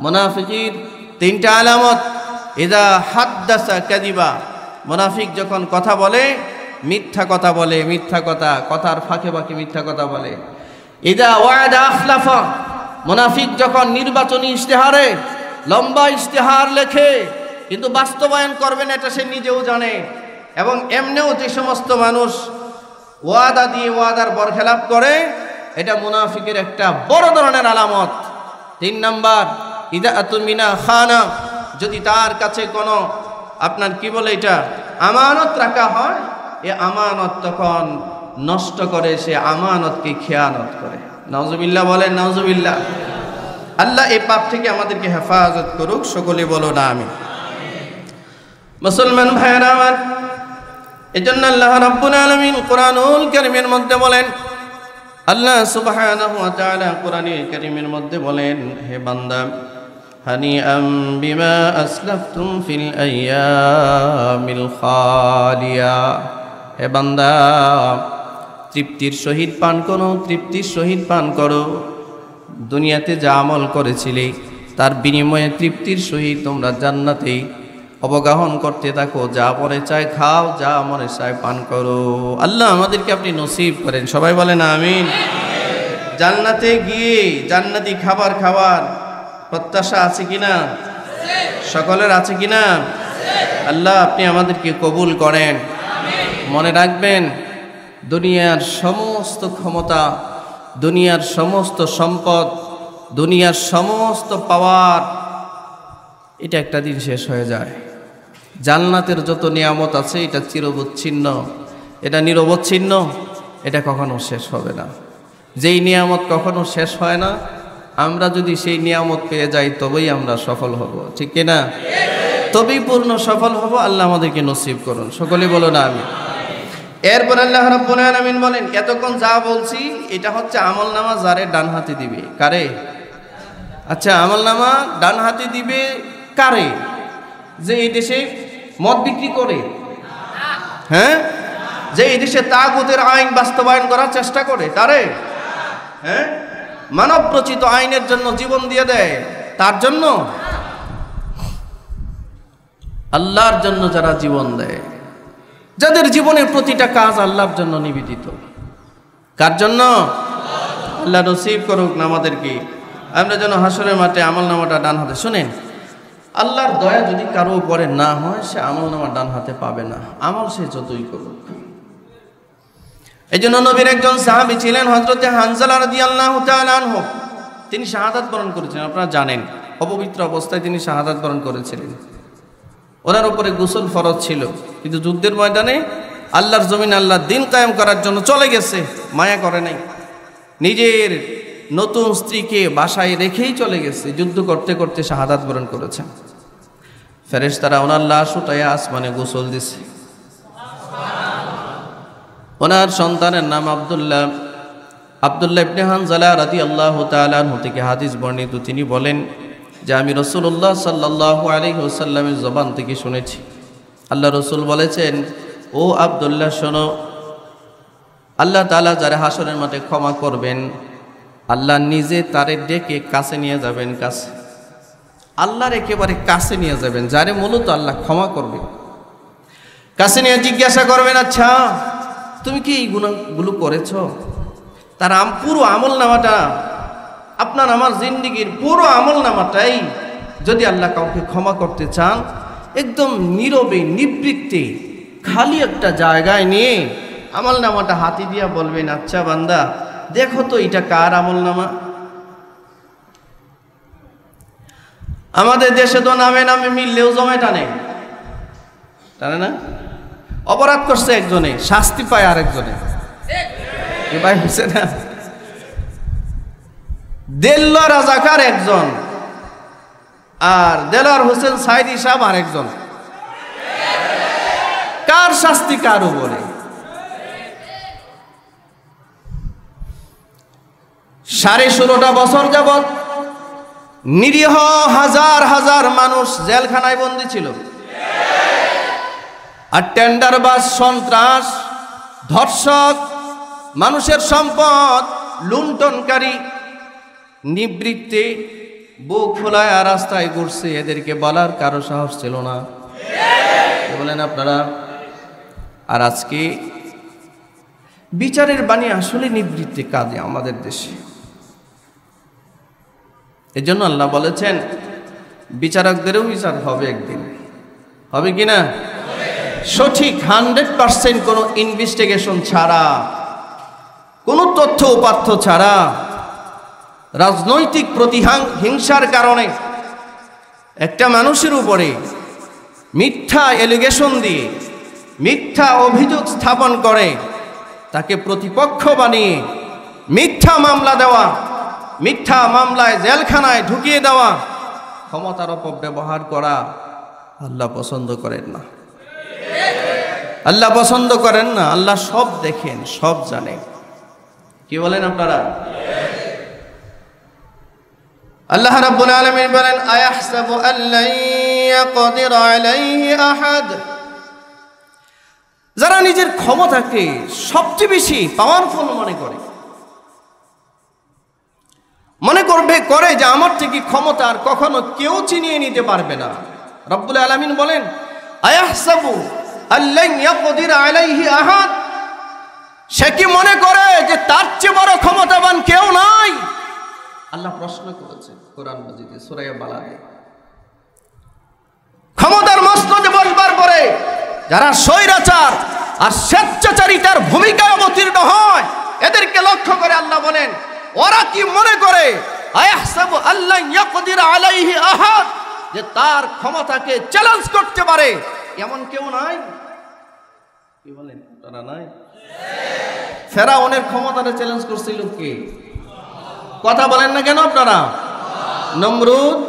মুনাফিকের তিনটা আলামত। ইযা হাদ্দাসা কাযিবা, মুনাফিক যখন কথা বলে মিথ্যা কথা বলে, মিথ্যা কথা, কথার ফাঁকে ফাঁকে মিথ্যা কথা বলে। ইযা ওয়াদা আখলাফা, মুনাফিক যখন নির্বাচনী ইশতেহারে লম্বা ইশতেহার লেখে কিন্তু বাস্তবায়ন করবেন এটা সে নিজেও জানে। এবং এমনিও যে সমস্ত মানুষ ওয়াদা দিয়ে ওয়াদার বরখেলাপ করে, এটা মুনাফিকের একটা বড় ধরনের আলামত। 3 নাম্বার, ইযা আতুমিনা খানা, যদি তার কাছে কোনো আপনার কি বলে এটা আমানত রাখা হয়, এ আমানত তখন নষ্ট করে, সে আমানতকে খেয়ানত করে। নাউজুবিল্লাহ বলেন, নাউজুবিল্লাহ। আল্লাহ এই পাপ থেকে আমাদেরকে হেফাজত করুক, সকলে বলো না আমি। মুসলমান ভাইরা আমার, এজন্য আল্লাহ রাব্বুল আলামিন কোরআনুল কারীমের মধ্যে বলেন, আল্লাহ সুবহানাহু ওয়া তাআলা কোরআনুল কারীমের মধ্যে বলেন, হে বান্দা, হানিআম বিমা আসলাফতুম ফিল আইয়ামিল খালিয়া, হে বান্দা তৃপ্তির সহিত পান করো, তৃপ্তির সহিত পান করো। দুনিয়াতে যা আমল করেছিলে তার বিনিময়ে তৃপ্তির সহিত তোমরা জান্নাতে অবগাহন করতে থাকো। যা মনে চায় খাও, যা মনে চায় পান করো। আল্লাহ আমাদেরকে আপনি নসিব করেন, সবাই বলেন আমিন। জান্নাতে গিয়ে জান্নাতি খাবার খাওয়ার প্রত্যাশা আছে কিনা? সকলের আছে কিনা? আল্লাহ আপনি আমাদেরকে কবুল করেন। মনে রাখবেন, দুনিয়ার সমস্ত ক্ষমতা, দুনিয়ার সমস্ত সম্পদ, দুনিয়ার সমস্ত পাওয়ার, এটা একটা দিন শেষ হয়ে যায়। জান্নাতের যত নিয়ামত আছে এটা চিরবিচ্ছিন্ন, এটা নিরবচ্ছিন্ন, এটা কখনো শেষ হবে না। যেই নিয়ামত কখনো শেষ হয় না, আমরা যদি সেই নিয়ামত পেয়ে যাই তবেই আমরা সফল হব, ঠিক কিনা? তবেই পূর্ণ সফল হব। আল্লাহ আমাদেরকে নসিব করুন, সকলে বলো না আমি। এরপর আল্লাহ রাব্বুল আলামিন বলেন, এতক্ষণ যা বলছি এটা হচ্ছে আমলনামা যারে ডান হাতে দিবে। কারে? আচ্ছা, আমলনামা ডান হাতে দিবে কারে? যে এই দেশে মদ বিক্রি করে, হ্যাঁ, যে এই দেশে তাগুতের আইন বাস্তবায়ন করার চেষ্টা করে, তারে? হ্যাঁ, মানব রচিত আইনের জন্য জীবন দিয়ে দেয়, তার জন্য? আল্লাহর জন্য যারা জীবন দেয়, যাদের জীবনের প্রতিটা কাজ আল্লাহর জন্য নিবেদিত, কার জন্য? আল্লাহ নসিব করুক না আমাদেরকে, আমরা যেন হাসরের মাঠে আমলনামাটা ডান হাতে। শুনেন, আল্লাহর দয়া যদি কারো উপরে না হয়, সে আমলনামা ডান হাতে পাবে না, আমল সে যতই করুক। এই জন্য নবীর একজন সাহাবী ছিলেন হযরতে হানজালা রাদিয়াল্লাহু তাআলা আনহু, তিনি শাহাদাত বরণ করেছিলেন। আপনারা জানেন, অপবিত্র অবস্থায় তিনি শাহাদাত বরণ করেছিলেন। ওনার উপরে গোসল ফরজ ছিল, কিন্তু যুদ্ধের ময়দানে আল্লাহর জমিন, আল্লাহর দ্বীন কায়েম করার জন্য চলে গেছে, মায়া করে নাই। নিজের নতুন স্ত্রীকে বাসায় রেখেই চলে গেছে, যুদ্ধ করতে করতে শাহাদাত বরণ করেছেন। ফেরেশতারা ওনার লাশ উঠাইয়া আসমানে গোসল দিছে। ওনার সন্তানের নাম আব্দুল্লাহ। আব্দুল্লাহ ইবনে হানজালা রাদিয়াল্লাহু তাআলা আনহু থেকে হাদিস বর্ণিত, তিনি বলেন যে আমি রাসূলুল্লাহ সাল্লাল্লাহু আলাইহি ওয়াসাল্লামের জবান থেকে শুনেছি, আল্লাহ রসুল বলেছেন, ও আব্দুল্লাহ শোনো, আল্লাহ তাআলা যারা হাসরের মাঠে ক্ষমা করবেন, আল্লাহ নিজে তারে ডেকে কাছে নিয়ে যাবেন। কাছে, আল্লাহর একেবারে কাছে নিয়ে যাবেন, যারে মূলত আল্লাহ ক্ষমা করবে। কাছে নিয়ে জিজ্ঞাসা করবেন, আচ্ছা তুমি কি এই গুণাগুলো করেছ? তার পুরো আমল নামাটা, আপনার আমার জিন্দিগির পুরো আমল নামাটাই যদি আল্লাহ কাউকে ক্ষমা করতে চান, একদম নীরবে নিবৃত্তে খালি একটা জায়গায় নিয়ে আমল নামাটা হাতি দিয়া বলবেন, আচ্ছা বান্দা দেখো তো এটা কার আমল নামা। আমাদের দেশে তো নামে নামে মিললেও জমে টানে, টানে না? অপরাধ করছে একজনে, শাস্তি পায় আরেকজনে, ভাই হচ্ছে না? দেল্লা রাজাকার একজন, আর দেলার হোসেন সাইদি সাহেব আরেকজন। কার শাস্তি কার উপরে? 16.5 বছর যাবৎ নিরীহ হাজার হাজার মানুষ জেলখানায় বন্দী ছিল। আর টেন্ডারবাজ, সন্ত্রাস, ধর্ষক, মানুষের সম্পদ লুণ্ঠনকারী, নিবৃত্তে বুক ফোলায় রাস্তায় ঘুরছে, এদেরকে বলার কারো সাহস ছিল না। বলেন আপনারা? আর আজকে বিচারের বাণী আসলে নিবৃত্তে কাজে আমাদের দেশে। এই জন্য আল্লাহ বলেছেন বিচারকদেরও বিচার হবে একদিন, হবে কিনা? সঠিক 100% কোনো ইনভেস্টিগেশন ছাড়া, কোনো তথ্য উপাত্ত ছাড়া, রাজনৈতিক প্রতিহিংসার কারণে একটা মানুষের উপরে মিথ্যা এলিগেশন দিয়ে মিথ্যা অভিযোগ স্থাপন করে তাকে প্রতিপক্ষ বানিয়ে মিথ্যা মামলা দেওয়া, মিথ্যা মামলায় জেলখানায় ঢুকিয়ে দেওয়া, ক্ষমতার অপব্যবহার করা আল্লাহ পছন্দ করেন না। আল্লাহ পছন্দ করেন না। আল্লাহ সব দেখেন, সব জানেন। কি বলেন আপনারা? আল্লাহ রাব্বুল আলামিন বলেন, আয়াহসাবু আল্লা ইয়াকদির আলাইহি আহাদ। যারা নিজের ক্ষমতাকে সবচেয়ে বেশি পাওয়ারফুল মনে করে যে আমার থেকে ক্ষমতা আর কখনো কেউ ছিনিয়ে নিতে পারবে না। রব্বুল আলামিন বলেন, আয়াহসাবু আল্লা ইয়াকদির আলাইহি আহাদ। সে কি মনে করে যে তার চেয়ে বড় ক্ষমতাবান কেউ নাই? আল্লাহ প্রশ্ন করেছেন কোরআন মাজিদে সূরা বালাদে। ক্ষমতার মসনদে বসবার পরে যারা স্বৈরাচার আর স্বেচ্ছাচারিতার ভূমিকায় অবতীর্ণ হয়, এদেরকে লক্ষ্য করে আল্লাহ বলেন, ওরা কি মনে করে আয়াহসাবু আল্লা ইয়াকদির আলাইহি আহাদ, যে তার ক্ষমতাকে চ্যালেঞ্জ করতে পারে এমন কেউ নাই? কি বলেন? তারা নাই। ফেরাউনের ক্ষমতাটা চ্যালেঞ্জ করছিল কে? কথা বলেন না কেন আপনারা? নমরুদ,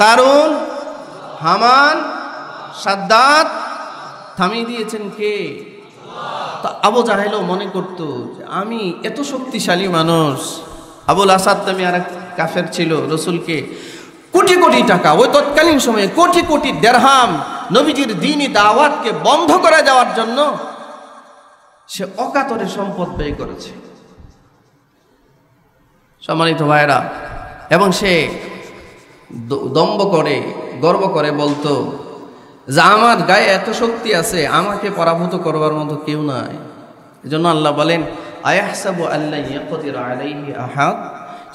কারুন, হামান, সাদ্দাত থামিয়ে দিয়েছেন কে? তো আবু জাহেলও মনে করত যে আমি এত শক্তিশালী মানুষ। আবুল আসাদ নামে আর এক কাফের ছিল, রসুলকে কোটি কোটি টাকা, ওই তৎকালীন সময়ে কোটি কোটি দিরহাম নবীজির দ্বীনি দাওয়াতকে বন্ধ করে দেওয়ার জন্য সে অকাতরে সম্পদ ব্যয় করেছে। সম্মানিত ভাইরা, এবং সে দম্ভ করে, গর্ব করে বলতো যে আমার গায়ে এত শক্তি আছে, আমাকে পরাভূত করবার মতো কেউ নাই। এজন্য আল্লাহ বলেন, আয়াহসাবু আল্লা ইয়াকদির আলাইহি আহাদ।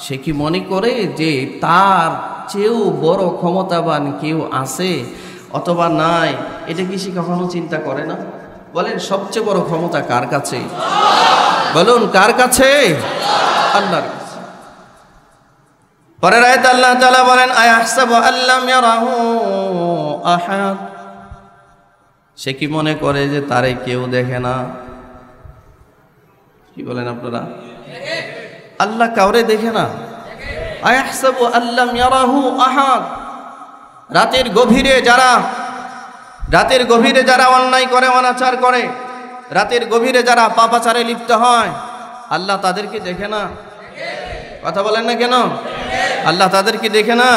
সে কি মনে করে যে তার চেয়েও বড় ক্ষমতাবান কেউ আছে অথবা নাই? এটা কি সে কখনো চিন্তা করে না? বলেন, সবচেয়ে বড় ক্ষমতা কার কাছে? বলুন, কার কাছে? আল্লাহর কাছে। পরের আয়াতে আল্লাহ তাআলা বলেন, আয়াহসাবু আল্লাম ইয়ারাহু আহাদ। সে কি মনে করে যে তারে কেউ দেখে না? কি বলেন আপনারা? আল্লাহ কাউরে দেখে না। আয়াহসাবু আল্লাম ইয়ারাহু আহাদ। রাতের গভীরে যারা অন্যায় করে, অনাচার করে, রাতের গভীরে যারা পাপাচারে লিপ্ত হয়, আল্লাহ তাদেরকে দেখে না? কথা বলেন না কেন? আল্লাহ তাদেরকে দেখে না?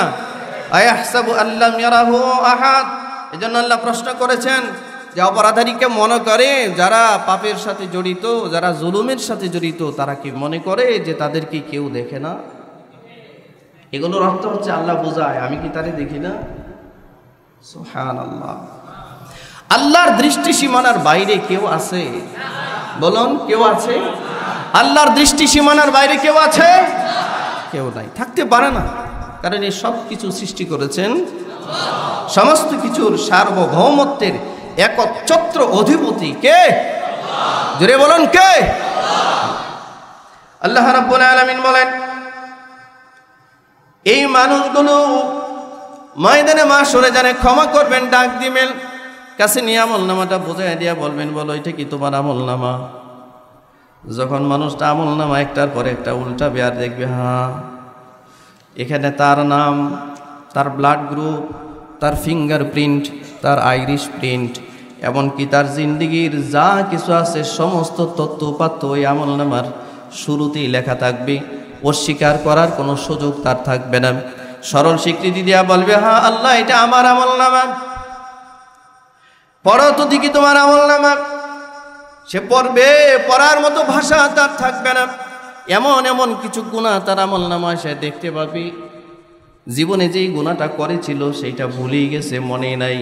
আয়াহসাবু আল্লাম ইয়ারাহু আহাদ। এজন্য আল্লাহ প্রশ্ন করেছেন যে অপরাধীকে মনে করে যারা পাপের সাথে জড়িত, যারা জুলুমের সাথে জড়িত, তারা কি মনে করে যে তাদেরকে কেউ দেখে না? এগুলোর অর্থ হচ্ছে আল্লাহ বোঝায়, আমি কি তারে দেখি না? সুবহানাল্লাহ। আল্লাহর দৃষ্টি সীমানার বাইরে কেউ আছে? বলুন, কেউ আছে? আল্লাহর দৃষ্টি সীমানার বাইরে কেউ আছে? কেউ নাই, থাকতে পারে না। কারণ এই সব কিছু সৃষ্টি করেছেন সমস্ত কিছুর সার্বভৌমত্বের একচ্ছত্র অধিপতি কে? জোরে বলুন, কে? আল্লাহ রাব্বুল আলামিন বলেন, এই মানুষগুলো ময়দানে মাশরে জানে ক্ষমা করবেন, ডাক দিবেন, কাছে নিয়ে আমলনামাটা বোঝাই দিয়া বলবেন, বলো এটা কি তোমার আমলনামা? যখন মানুষটা আমলনামা একটার পর একটা উল্টাবে আর দেখবে, হ্যাঁ এখানে তার নাম, তার ব্লাড গ্রুপ, তার ফিঙ্গারপ্রিন্ট, তার আইরিশ প্রিন্ট, এমনকি তার জিন্দেগির যা কিছু আছে সমস্ত তথ্য উপাত্ত ওই আমলনামার শুরুতেই লেখা থাকবে। অস্বীকার করার কোনো সুযোগ তার থাকবে না। সরল স্বীকৃতি দেওয়া বলবে, হ্যাঁ আল্লাহ এটা আমার আমলনামা, পড়ো তো দেখি তোমার আমলনামা। সে পড়বে, পড়ার মতো ভাষা তার থাকবে না। এমন এমন কিছু গুনাহ তার আমলনামায় সে দেখতে পাবি, জীবনে যেই গুনাহটা করেছিল সেইটা ভুলেই গেছে, মনে নাই।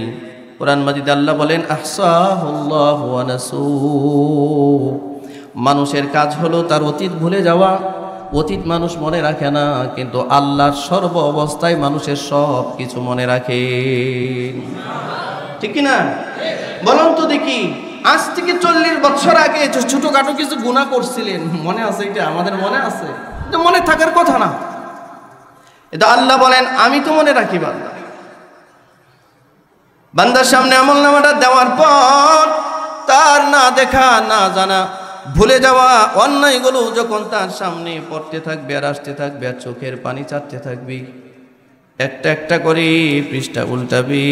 কোরআন মাজিদে আল্লাহ বলেন আহসাহুল্লাহু ওয়া নাসু। মানুষের কাজ হলো তার অতীত ভুলে যাওয়া। অতীত মানুষ মনে রাখে না, কিন্তু আল্লাহর সর্ব অবস্থায় মানুষের সব কিছু মনে রাখে, ঠিক কিনা? বলুন তো দেখি, আজ থেকে 40 বছর আগে ছোটখাটো কিছু গুনাহ করছিলেন, মনে আছে? এটা আমাদের মনে আছে? এটা মনে থাকার কথা না। এটা আল্লাহ বলেন আমি তো মনে রাখি। বান্দা বান্দার সামনে আমলনামাটা দেওয়ার পর তার না দেখা না জানা ভুলে যাওয়া অন্যায়গুলো যখন তার সামনে পড়তে থাকবে আর আসতে থাকবে আর চোখের পানি চাটতে থাকবি, একটা একটা করে পৃষ্ঠা উল্টাবি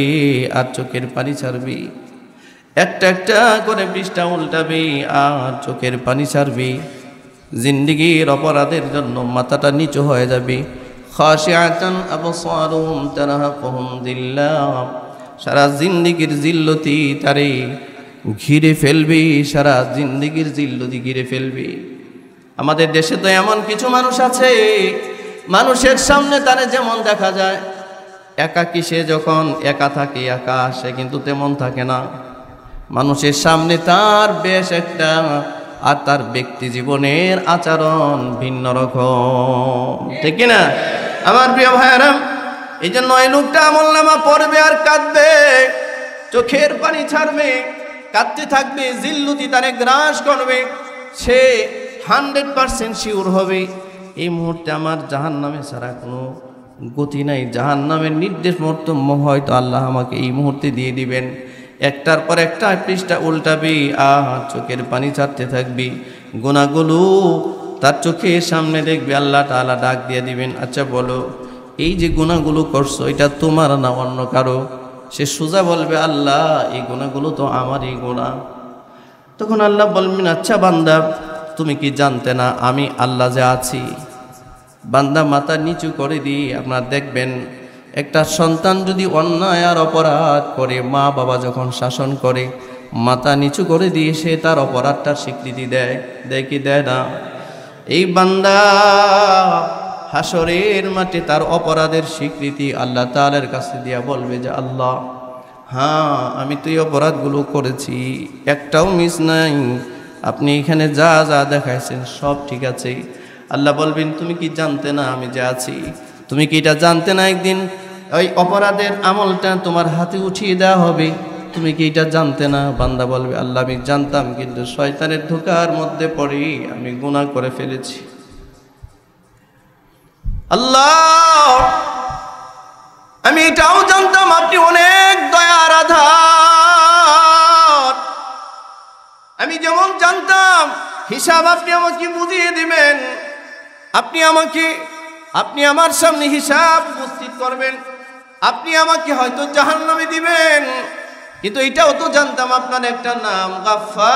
আর চোখের পানি ছাড়বি, একটা একটা করে পৃষ্ঠা উল্টাবি আর চোখের পানি ছাড়বি। জিন্দেগির অপরাধের জন্য মাথাটা নিচু হয়ে যাবি। খাশিআতান আবসারুহুম তারহাকুহুম যিল্লাহ। সারা জিন্দেগির জিল্লতি তারে ঘিরে ফেলবি, সারা জিন্দেগির জিল্লতি ঘিরে ফেলবি। আমাদের দেশে তো এমন কিছু মানুষ আছে, মানুষের সামনে তারে যেমন দেখা যায়, একাকী সে যখন একা থাকে একা, সে কিন্তু তেমন থাকে না। মানুষের সামনে তার বেশ একটা, আর তার ব্যক্তি জীবনের আচরণ ভিন্ন রকম, ঠিক কিনা? আমার প্রিয় ভাইয়েরা, এই জন্য এই লোকটা আমলনামা পড়বে আর কাঁদবে, চোখের পানি ছাড়বে, কাঁদতে থাকবে, জিল্লতি তারে গ্রাস করবে। সে 100% শিওর হবে এই মুহূর্তে আমার জাহান্নামে ছাড়া কোনো গতি নাই, জাহান্নামের নির্দেশ মতো হয়তো আল্লাহ আমাকে এই মুহূর্তে দিয়ে দিবেন। একটার পর একটা পৃষ্ঠা উল্টাবি আর চোখের পানি ছাড়তে থাকবি। গুনাহগুলো তার চোখের সামনে দেখবি, আল্লাহ তাআলা ডাক দিয়ে দিবেন, আচ্ছা বলো এই যে গুনাহগুলো করছো এটা তোমার না অন্য কারো? সে সোজা বলবে আল্লাহ এই গুনাহগুলো তো আমারই গুনাহ। তখন আল্লাহ বলবেন আচ্ছা বান্দা তুমি কি জানতে না আমি আল্লাহ যে আছি? বান্দা মাথা নিচু করে দিই। আপনার দেখবেন একটা সন্তান যদি অন্যায় আর অপরাধ করে, মা বাবা যখন শাসন করে, মাথা নিচু করে দিয়ে সে তার অপরাধটার স্বীকৃতি দেয়, দেয় কি দেয় না? এই বান্দা হাসরের মাঠে তার অপরাধের স্বীকৃতি আল্লাহ তাআলার কাছে দিয়া বলবে যে আল্লাহ হ্যাঁ আমি তো এই অপরাধগুলো করেছি, একটাও মিস নাই, আপনি এখানে যা যা দেখাইছেন সব ঠিক আছে। আল্লাহ বলবেন তুমি কি জানতে না আমি যে আছি? তুমি কি এটা জানতে না একদিন ওই অপরাধের আমলটা তোমার হাতে উঠিয়ে দেওয়া হবে? তুমি কি এটা জানতে না? বান্দা বলবে আল্লাহ আমি জানতাম, কিন্তু শয়তানের ধোঁকার মধ্যে পড়ে আমি গুনাহ করে ফেলেছি। আল্লাহ আমি এটাও জানতাম আপনি অনেক দয়ার আধার, আমি যেমন জানতাম হিসাব আপনি আমাকে বুঝিয়ে দিবেন, আপনি আমার সামনে হিসাব উপস্থিত করবেন, আপনি আমাকে হয়তো জাহান্নামে দিবেন, কিন্তু এটাও তো জানতাম আপনার একটা নাম গাফফার।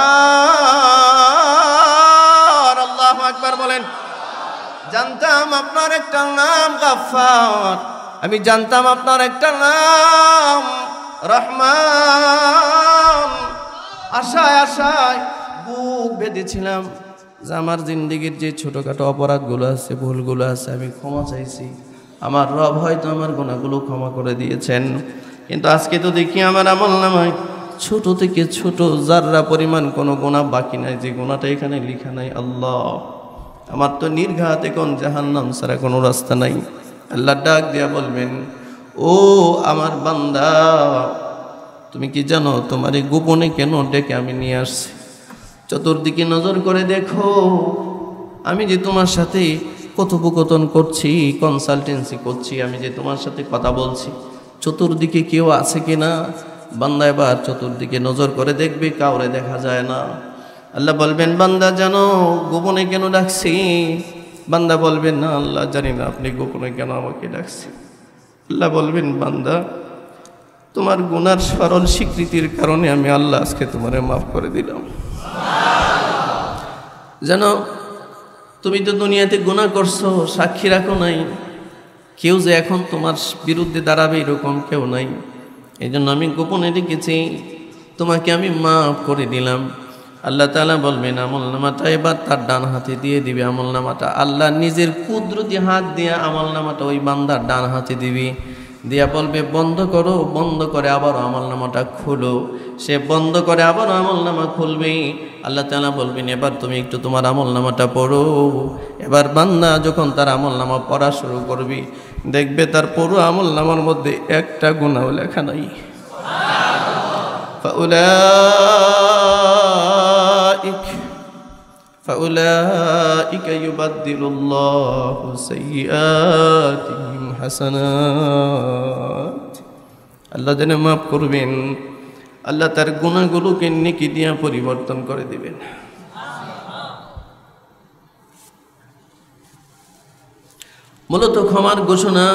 আল্লাহু আকবার বলেন। জানতাম আপনার একটা নাম গাফফার, আমি জানতাম আপনার একটা নাম রহমান। আশায় আশায় বুক বেঁধেছিলাম যে আমার জিন্দেগির যে ছোটোখাটো অপরাধগুলো আছে, ভুলগুলো আছে, আমি ক্ষমা চাইছি, আমার রব হয়তো আমার গুনাহগুলো ক্ষমা করে দিয়েছেন। কিন্তু আজকে তো দেখি আমার আমলনামায় ছোট থেকে ছোট জাররা পরিমাণ কোনো গুনাহ বাকি নাই, যে গুনাহটা এখানে লেখা নাই। আল্লাহ আমার তো নির্ঘাত এখন জাহান্নাম ছাড়া কোনো রাস্তা নাই। আল্লাহ ডাক দিয়া বলবেন ও আমার বান্দা তুমি কি জানো তোমার এই গোপনে কেন ডেকে আমি নিয়ে আসছি? চতুর্দিকে নজর করে দেখো, আমি যে তোমার সাথে কথোপকথন করছি, কনসালটেন্সি করছি, আমি যে তোমার সাথে কথা বলছি, চতুর্দিকে কেউ আছে কিনা? বান্দা এবার চতুর্দিকে নজর করে দেখবে, কাউরে দেখা যায় না। আল্লাহ বলবেন বান্দা জানো গোপনে কেন ডাকছি? বান্দা বলবেন না আল্লাহ জানি না আপনি গোপনে কেন আমাকে ডাকছি। আল্লাহ বলবেন বান্দা তোমার গুনার সরল স্বীকৃতির কারণে আমি আল্লাহ আজকে তোমারে মাফ করে দিলাম। জানো তুমি তো দুনিয়াতে গুনাহ করছো, সাক্ষী রাখো নাই, কেউ যে এখন তোমার বিরুদ্ধে দাঁড়াবে এরকম কেউ নাই, এই জন্য আমি গোপনে রেখেছি, তোমাকে আমি মাফ করে দিলাম। আল্লাহ তাআলা বলবেন আমলনামাটা এবার তার ডান হাতে দিয়ে দিবে। আমলনামাটা আল্লাহ নিজের কুদরতি হাত দিয়ে আমলনামাটা ওই বান্দার ডান হাতে দিবি, দিয়া বলবে বন্ধ করো। বন্ধ করে আবার আমলনামাটা খুলো। সে বন্ধ করে আবার আমলনামা খুলবে। আল্লাহ তাআলা বলবেন এবার তুমি একটু তোমার আমলনামাটা পড়ো। এবার বান্দা যখন তার আমলনামা পড়া শুরু করবি, দেখবে তার পুরো আমলনামার মধ্যে একটা গুনাহ লেখা নাই। فأولئك يبدل الله سيئاتهم حسنات। আল্লাহ যেন মাফ করবেন, আল্লাহ তার গুনাহগুলোকে নেকি দিয়ে পরিবর্তন করে দিবেন। মূলত ক্ষমার ঘোষণা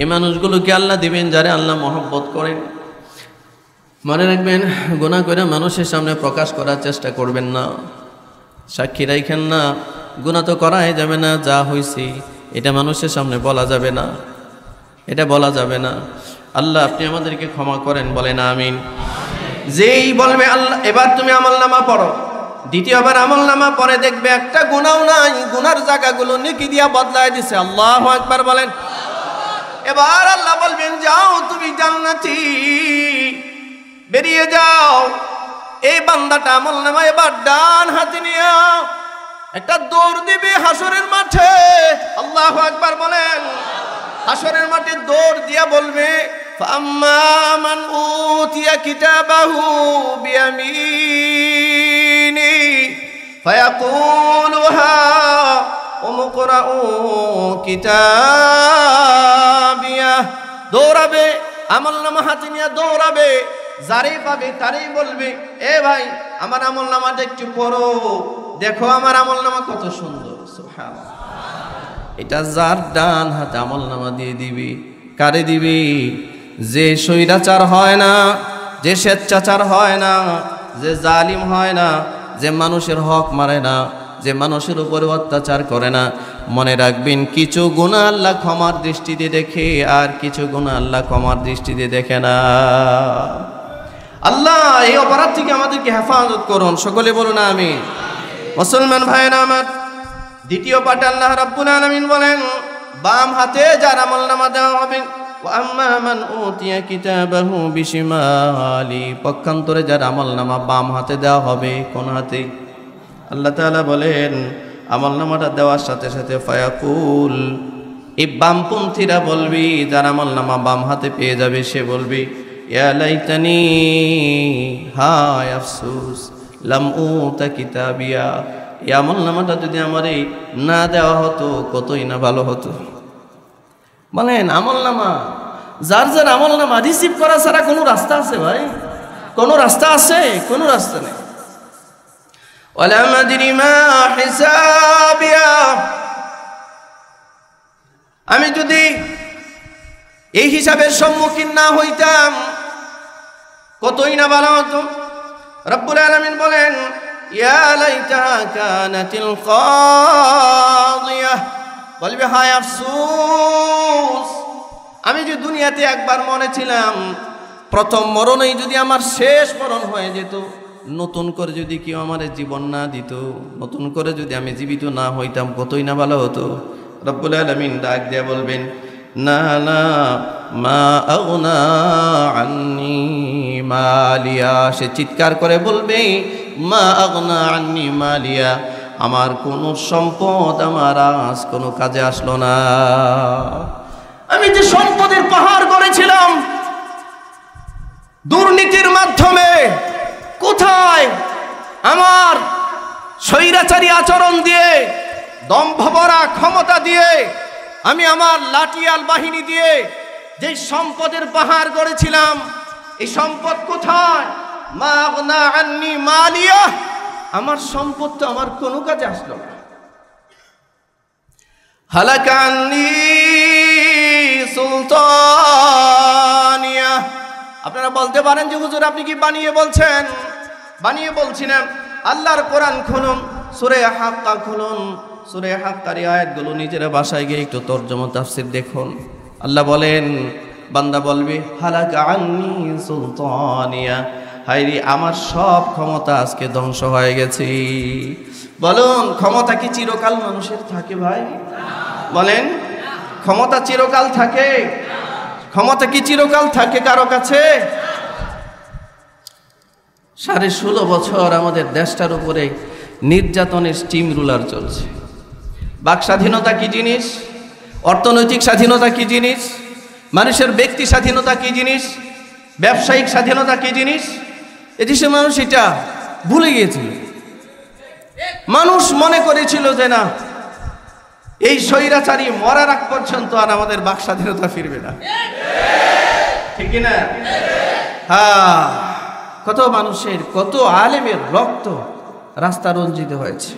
এই মানুষগুলোকে আল্লাহ দিবেন যারা আল্লাহ মহব্বত করেন। মনে রাখবেন, গুনাহ করে মানুষের সামনে প্রকাশ করার চেষ্টা করবেন না, সাক্ষী রাখেন না। গুনাহ তো করাই যাবে না, যা হয়েছে এটা মানুষের সামনে বলা যাবে না, এটা বলা যাবে না। আল্লাহ আপনি আমাদেরকে ক্ষমা করেন, বলেন আমিন। যেই বলবে আল্লাহ এবার তুমি আমলনামা পড়ো, দ্বিতীয়বার আমলনামা পড়ে দেখবে একটা গুনাহ নাই, গুনার জায়গাগুলো নেকি দিয়া বদলায় দিছে। আল্লাহু আকবার বলেন। এবার আল্লাহ বলবেন যাও তুমি জান্নাতি, বেরিয়ে যাও। এই বান্দাটা আমলনামা এবার ডান হাতে নিয়ে একটা দৌড় দিবে হাসরের মাঠে। আল্লাহু আকবার বলেন। হাসরের মাঠে দৌড় দিয়া বলবে ফাম্মা মান উতিয়া কিতাবাহু বিয়ামিনি ফায়াকুলু হা উমকরাউ কিতাবিয়া। দৌড়াবে, আমলনামা হাতে নিয়ে দৌড়াবে, যারেই পাবে তারেই বলবে এ ভাই আমার আমলনামাটা একটু পড়ো, দেখো আমার আমলনামা কত সুন্দর। সুবহানাল্লাহ। এটা যার ডান হাতে আমলনামা দিয়ে দিবি। কারে দিবি? যে স্বৈরাচার হয় না, যে স্বেচ্ছাচার হয় না, যে জালিম হয় না, যে মানুষের হক মারে না, যে মানুষের উপরে অত্যাচার করে না। মনে রাখবেন কিছু গুনাহ আল্লাহ ক্ষমার দৃষ্টিতে দেখে, আর কিছু গুনাহ আল্লাহ ক্ষমার দৃষ্টিতে দেখে না। আল্লাহ এই অপরাধ থেকে আমাদেরকে হেফাজত করুন, সকলে বলুন আমিন। মুসলমান ভাইরা আমার, দ্বিতীয় পাঠে আল্লাহ রাব্বুল আলামিন বলেন বাম হাতে যার আমলনামা দেওয়া হবে, ওয়া আম্মা মান উতিয়া কিতাবাহু বিশিমালি, পক্ষান্তরে যার আমলনামা বাম হাতে দেওয়া হবে। কোন হাতে? আল্লাহ তাআলা বলেন আমলনামাটা দেওয়ার সাথে সাথে ফায়াকুল, এই বামপন্থীরা বলবি, যার আমলনামা বাম হাতে পেয়ে যাবে সে বলবি ইয়া লাইতানি, হায় আফসোস, লাম উতা কিতাবিয়া, এই আমলনামাটা যদি আমারে না দেওয়া হতো কতই না ভালো হতো। বলেন আমলনামা, যার যার আমলনামা রিসিভ করা ছাড়া কোনো রাস্তা আছে ভাই? কোনো রাস্তা আছে? কোনো রাস্তা নেই। ওয়ালা মাদরি মা হিসাবিয়া, আমি যদি এই হিসাবের সম্মুখীন না হইতাম কতই না ভালো হতো। রব্বুল আলামিন বলেন ইয়া লাইতাহা কানাতিল কাদিয়া, বলবে হায় আফসোস, আমি যে দুনিয়াতে একবার মরে ছিলাম, প্রথম মরণেই যদি আমার শেষ মরণ হয়ে যেত, নতুন করে যদি কেউ আমার জীবন না দিত, নতুন করে যদি আমি জীবিত না হইতাম কতই না ভালো হতো। রব্বুল আলামিন ডাক দিয়া বলবেন না না মা আগনা আন্নি মালিয়া, সে চিৎকার করে বলবে মা আগনা আন্নি মালিয়া, আমার কোনো সম্পদ আমার আজ কোনো কাজে আসলো না। আমি যে সম্পদের পাহাড় গড়েছিলাম দুর্নীতির মাধ্যমে, কোথায় আমার স্বৈরাচারী আচরণ দিয়ে, দম্ভভরা ক্ষমতা দিয়ে, আমি আমার লাঠিয়াল বাহিনী দিয়ে যে সম্পদের পাহাড় গড়েছিলাম, এই সম্পদ কোথায়? মা আগনা আন্নি মালিয়া, আমার সম্পদ তো আমার কোনো কাজে আসলো না। হালাকা আন্নি সুলতানিয়া। আপনারা বলতে পারেন যে হুজুর আপনি কি বানিয়ে বলছেন? বানিয়ে বলছি না। আল্লাহর কোরআন খুলুন, সূরা হাক্কা খুলুন, সূরা হাক্কার আয়াতগুলো নিজের ভাষায় গিয়ে একটু তরজমা তাফসীর দেখুন। আল্লাহ বলেন, বান্দা বলবে হালাকা আন্নি সুলতানিয়া, হায়রে আমার সব ক্ষমতা আজকে ধ্বংস হয়ে গেছে। বলুন, ক্ষমতা কি চিরকাল মানুষের থাকে ভাই? বলেন, ক্ষমতা চিরকাল থাকে? ক্ষমতা কি চিরকাল থাকে কারো কাছে? 16.5 বছর আমাদের দেশটার উপরে নির্যাতনের স্টিম রুলার চলছে। বাক স্বাধীনতা কি জিনিস? অর্থনৈতিক স্বাধীনতা কি জিনিস? মানুষের ব্যক্তি স্বাধীনতা কি জিনিস? ব্যবসায়িক স্বাধীনতা কি জিনিস? এদেশে মানুষ এটা ভুলে গিয়েছিল। মানুষ মনে করেছিল যে না, এই স্বৈরাচারী মরার আগ পর্যন্ত আর আমাদের বাক স্বাধীনতা ফিরবে না। ঠিক না? হ্যাঁ, কত মানুষের, কত আলেমের রক্ত রাস্তা রঞ্জিত হয়েছে,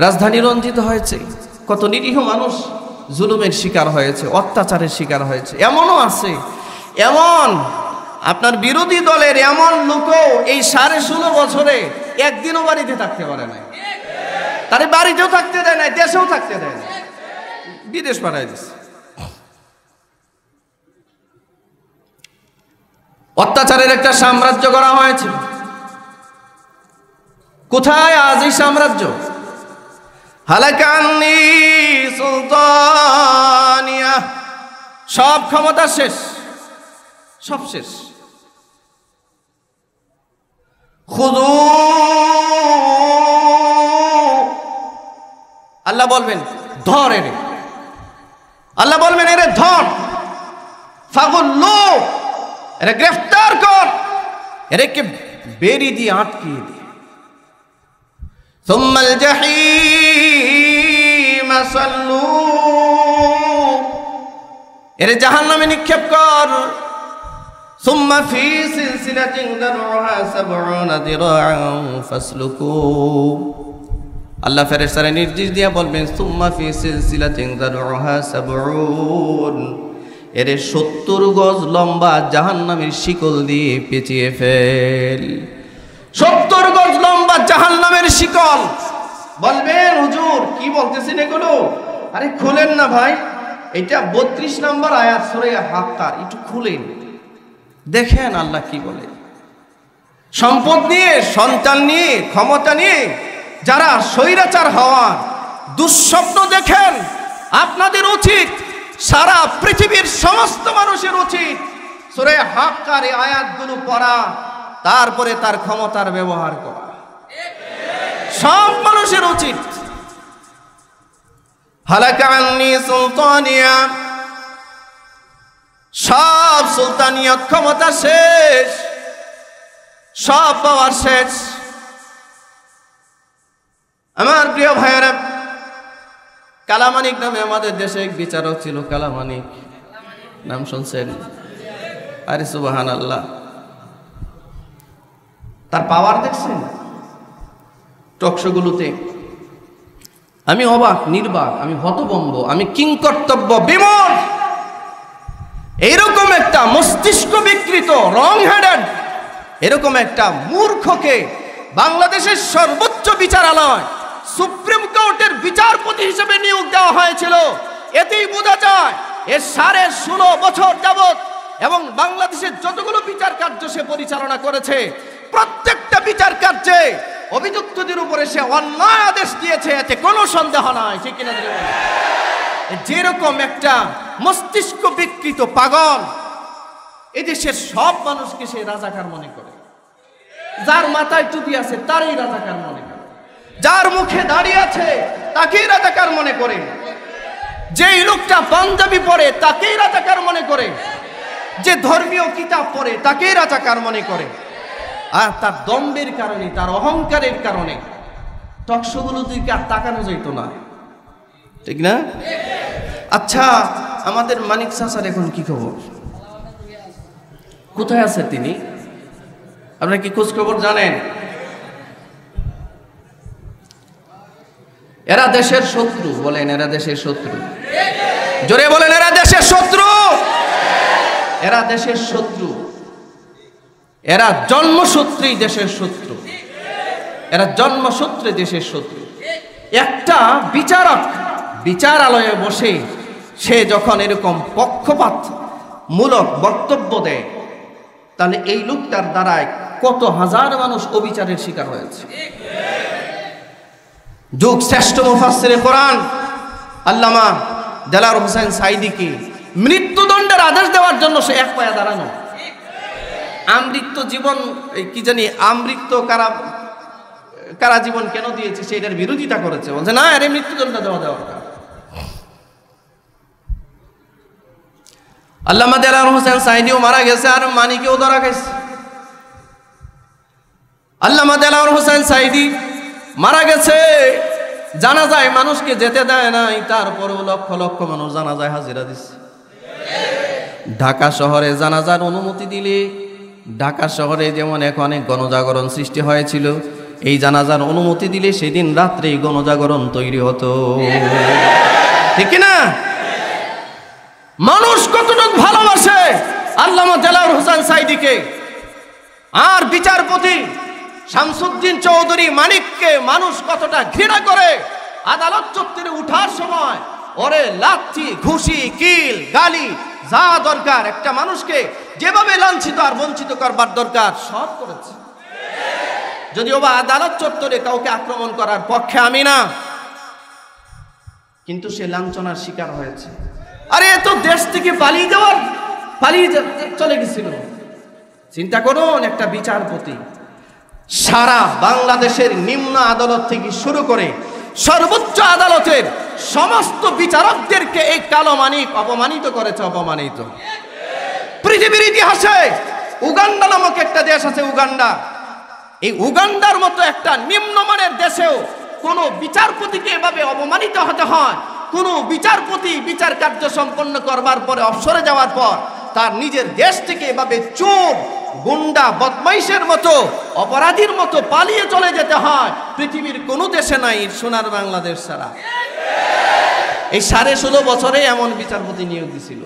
রাজধানী রঞ্জিত হয়েছে। কত নিরীহ মানুষ জুলুমের শিকার হয়েছে, অত্যাচারের শিকার হয়েছে। এমনও আছে, এমন আপনার বিরোধী দলের এমন লোকও এই 16.5 বছরে একদিনও বাড়িতে থাকতে পারে নাই। তারে বাড়িতেও থাকতে দেয় নাই, দেশেও থাকতে দেয় না, বিদেশ পাঠায় দিচ্ছে। অত্যাচারের একটা সাম্রাজ্য করা হয়েছে। কোথায় আজ এই সাম্রাজ্য? হালাকান্নি সুলতানিয়া, সব ক্ষমতা শেষ, সব শেষ। খুদু, আল্লাহ বলবেন ধর এরে, আল্লাহ বলবেন এরে ধর, ফাগুল্লু, এরে গ্রেফতার কর, এরে কে বেরি দিয়ে আটকিয়ে দে। সুম্মাল জাহিম সাল্লু, এরে জাহান্নামে নিক্ষেপ কর। সুম্মা ফি সিলসিলাতিন দারউহা 70 দিরাআন ফাসলুকু, আল্লাহ ফেরেশতারে নির্দেশ দিয়া বলবেন সুম্মা ফি সিলসিলাতিন দারউহা 70, এরে 70 গজ লম্বা জাহান্নামের শিকল দিয়ে পেঁচিয়ে ফেল। 70 গজ লম্বা জাহান্নামের শিকল। বলবেন হুজুর কি বলতেছেন এগুলো? আরে খুলেন না ভাই, এটা 32 নম্বর আয়াত সূরা হাক্কার, একটু খুলেন দেখেন আল্লাহ কি বলে। সম্পদ নিয়ে, সন্তান নিয়ে, ক্ষমতা নিয়ে যারা স্বৈরাচার হওয়ার দুঃস্বপ্ন দেখেন, আপনাদের উচিত, সারা পৃথিবীর সমস্ত মানুষের উচিত সূরা হাক্কার এই আয়াতগুলো পড়া, তারপরে তার ক্ষমতার ব্যবহার করা। সব মানুষের উচিত। হালাকান্নি সুলতানিয়া, সব সুলতানিয়ত ক্ষমতা শেষ, সব পাওয়ার শেষ। আমার প্রিয় ভাইয়েরা, কালামানিক নামে আমাদের দেশে এক বিচারক ছিল। কালামানিক নাম শুনছেন? আরে সুবহানাল্লাহ, তার পাওয়ার দেখছেন টকশোগুলোতে? আমি অবাক, নির্বাক, আমি হতভম্ব, আমি কিংকর্তব্য বিমূঢ়। এইরকম একটা মস্তিষ্ক বিকৃত, রং হেডেড, এরকম একটা মূর্খকে বাংলাদেশের সর্বোচ্চ বিচারালয় সুপ্রিম কোর্টের বিচারপতি হিসেবে নিয়োগ দেওয়া হয়েছিল। এতেই বোঝা যায় এর 16.5 বছর যাবত এবং বাংলাদেশের যতগুলো বিচার কার্য সে পরিচালনা করেছে, প্রত্যেকটা বিচার কার্যে অভিযুক্তদের উপরে সে অন্যায় আদেশ দিয়েছে, এতে কোনো সন্দেহ নাই। ঠিক কিনা? যেরকম একটা মস্তিষ্ক বিকৃত পাগল, এদেশের সব মানুষকে সে রাজাকার মনে করে। যার মাথায় টুপি আছে তারই রাজাকার মনে করে, যার মুখে দাড়ি আছে তাকেই রাজাকার মনে করে, যেই লোকটা পাঞ্জাবি পরে তাকেই রাজাকার মনে করে, যে ধর্মীয় কিতাব পড়ে তাকেই রাজাকার মনে করে। আর তার দম্ভের কারণে, তার অহংকারের কারণে টকশোগুলো তুই আর তাকানো যেত না। ঠিক না? আচ্ছা, আমাদের মানিক চাচার এখন কি খবর? কোথায় আছে তিনি? আপনারা কি খোঁজ খবর জানেন? এরা দেশের শত্রু। বলেন এরা দেশের শত্রু। জোরে বলেন এরা দেশের শত্রু। এরা দেশের শত্রু, এরা জন্মসূত্রেই দেশের শত্রু, এরা জন্মসূত্রে দেশের শত্রু। একটা বিচারক বিচারালয়ে বসে সে যখন এরকম পক্ষপাত মূলক বক্তব্য দেয়, তাহলে এই লোকটার দ্বারায় কত হাজার মানুষ অবিচারের শিকার হয়েছে। যুগ শ্রেষ্ঠ মুফাসসিরে কোরআন আল্লামা দেলাওয়ার হোসেন সাঈদীকে মৃত্যুদণ্ডের আদেশ দেওয়ার জন্য সে এক পায়ে দাঁড়ানো। আমৃত্য জীবন কি জানি আমৃত্য কারা জীবন কেন দিয়েছে সেটার বিরোধিতা করেছে, বলছে না আরে মৃত্যুদণ্ড দেওয়া দরকার। আল্লামা দেলাওয়ার হোসেন সাঈদীও মারা গেছে আর মানিকেও ধরা গেছে। আল্লামা দেলাওয়ার হোসেন সাঈদী মারা গেছে, জানাজায় মানুষকে যেতে দেয় নাই, তারপরেও লক্ষ লক্ষ মানুষ জানাজায় হাজিরা দিচ্ছে। ঢাকা শহরে জানাজার অনুমতি দিলে ঢাকা শহরে যেমন এখন অনেক গণজাগরণ সৃষ্টি হয়েছিল, এই জানাজার অনুমতি দিলে সেদিন রাত্রেই গণজাগরণ তৈরি হতো, ঠিক না? মানুষ কতটুকু ভালোবাসে আল্লামা দেলাওয়ার হোসেন সাঈদীকে, আর বিচারপতি শামসুদ্দিন চৌধুরী মানিককে মানুষ কতটা ঘৃণা করে। আদালত চত্বরে উঠার সময় ওরে লাথি ঘুষি কিল গালি যা দরকার একটা মানুষকে যেভাবে লাঞ্ছিত আর বঞ্চিত করবার দরকার সব করেছে। যদিও বা আদালত চত্বরে কাউকে আক্রমণ করার পক্ষে আমি না, কিন্তু সে লাঞ্ছনার শিকার হয়েছে। আরে এত দেশ থেকে পালিয়ে চলে গেছিল। চিন্তা করুন, একটা বিচারপতি সারা বাংলাদেশের নিম্ন আদালত থেকে শুরু করে সর্বোচ্চ আদালতের সমস্ত বিচারকদেরকে এই কালো মানিক অপমানিত করেছে, অপমানিত। পৃথিবীর ইতিহাসে উগান্ডা নামক একটা দেশ আছে, উগান্ডা। এই উগান্ডার মতো একটা নিম্নমানের দেশেও কোন বিচারপতিকে এভাবে অপমানিত হতে হয়। কোন বিচারপতি বিচার কার্য সম্পন্ন করবার পরে অবসরে যাওয়ার পর তার নিজের দেশ থেকে এভাবে চোর গুন্ডা বদমাইশের মতো অপরাধীর মতো পালিয়ে চলে যেতে হয়, পৃথিবীর কোনো দেশে নাই সোনার বাংলাদেশ ছাড়া। এই 16.5 বছরে এমন বিচারপতি নিয়োগ দিছিল।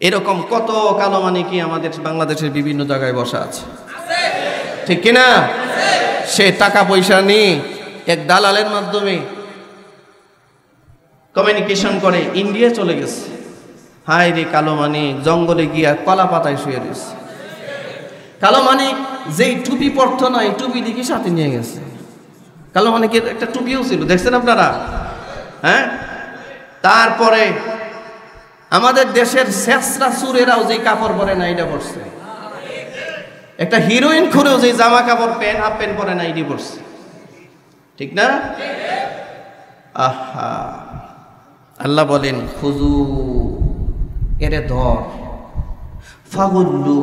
এরকম কত কালো মানিকি আমাদের বাংলাদেশের বিভিন্ন জায়গায় বসা আছে, ঠিক কিনা? সে টাকা পয়সা নিয়ে এক দালালের মাধ্যমে কমিউনিকেশন করে ইন্ডিয়া চলে গেছে। হায় রে কালো মানিক জঙ্গলে গিয়া কলা পাতায় শুয়ে রয়েছে। কালো মানিক যেই টুপি পরতো না, এই টুপি দিকে সাথে নিয়ে গেছে। কালো মানিকের একটা টুপিও ছিল, দেখছেন আপনারা? হ্যাঁ, তারপরে আমাদের দেশের শেষরা সুরেরাও যে কাপড় পরে না এটা পরছে। একটা হিরোইন খুঁড়েও যে জামা কাপড় প্যান্ট হাফ প্যান্ট পরে না এটি পরছে, ঠিক না? আহা, আল্লাহ বলেন খুজু এরে ধর, ফাগুল্লু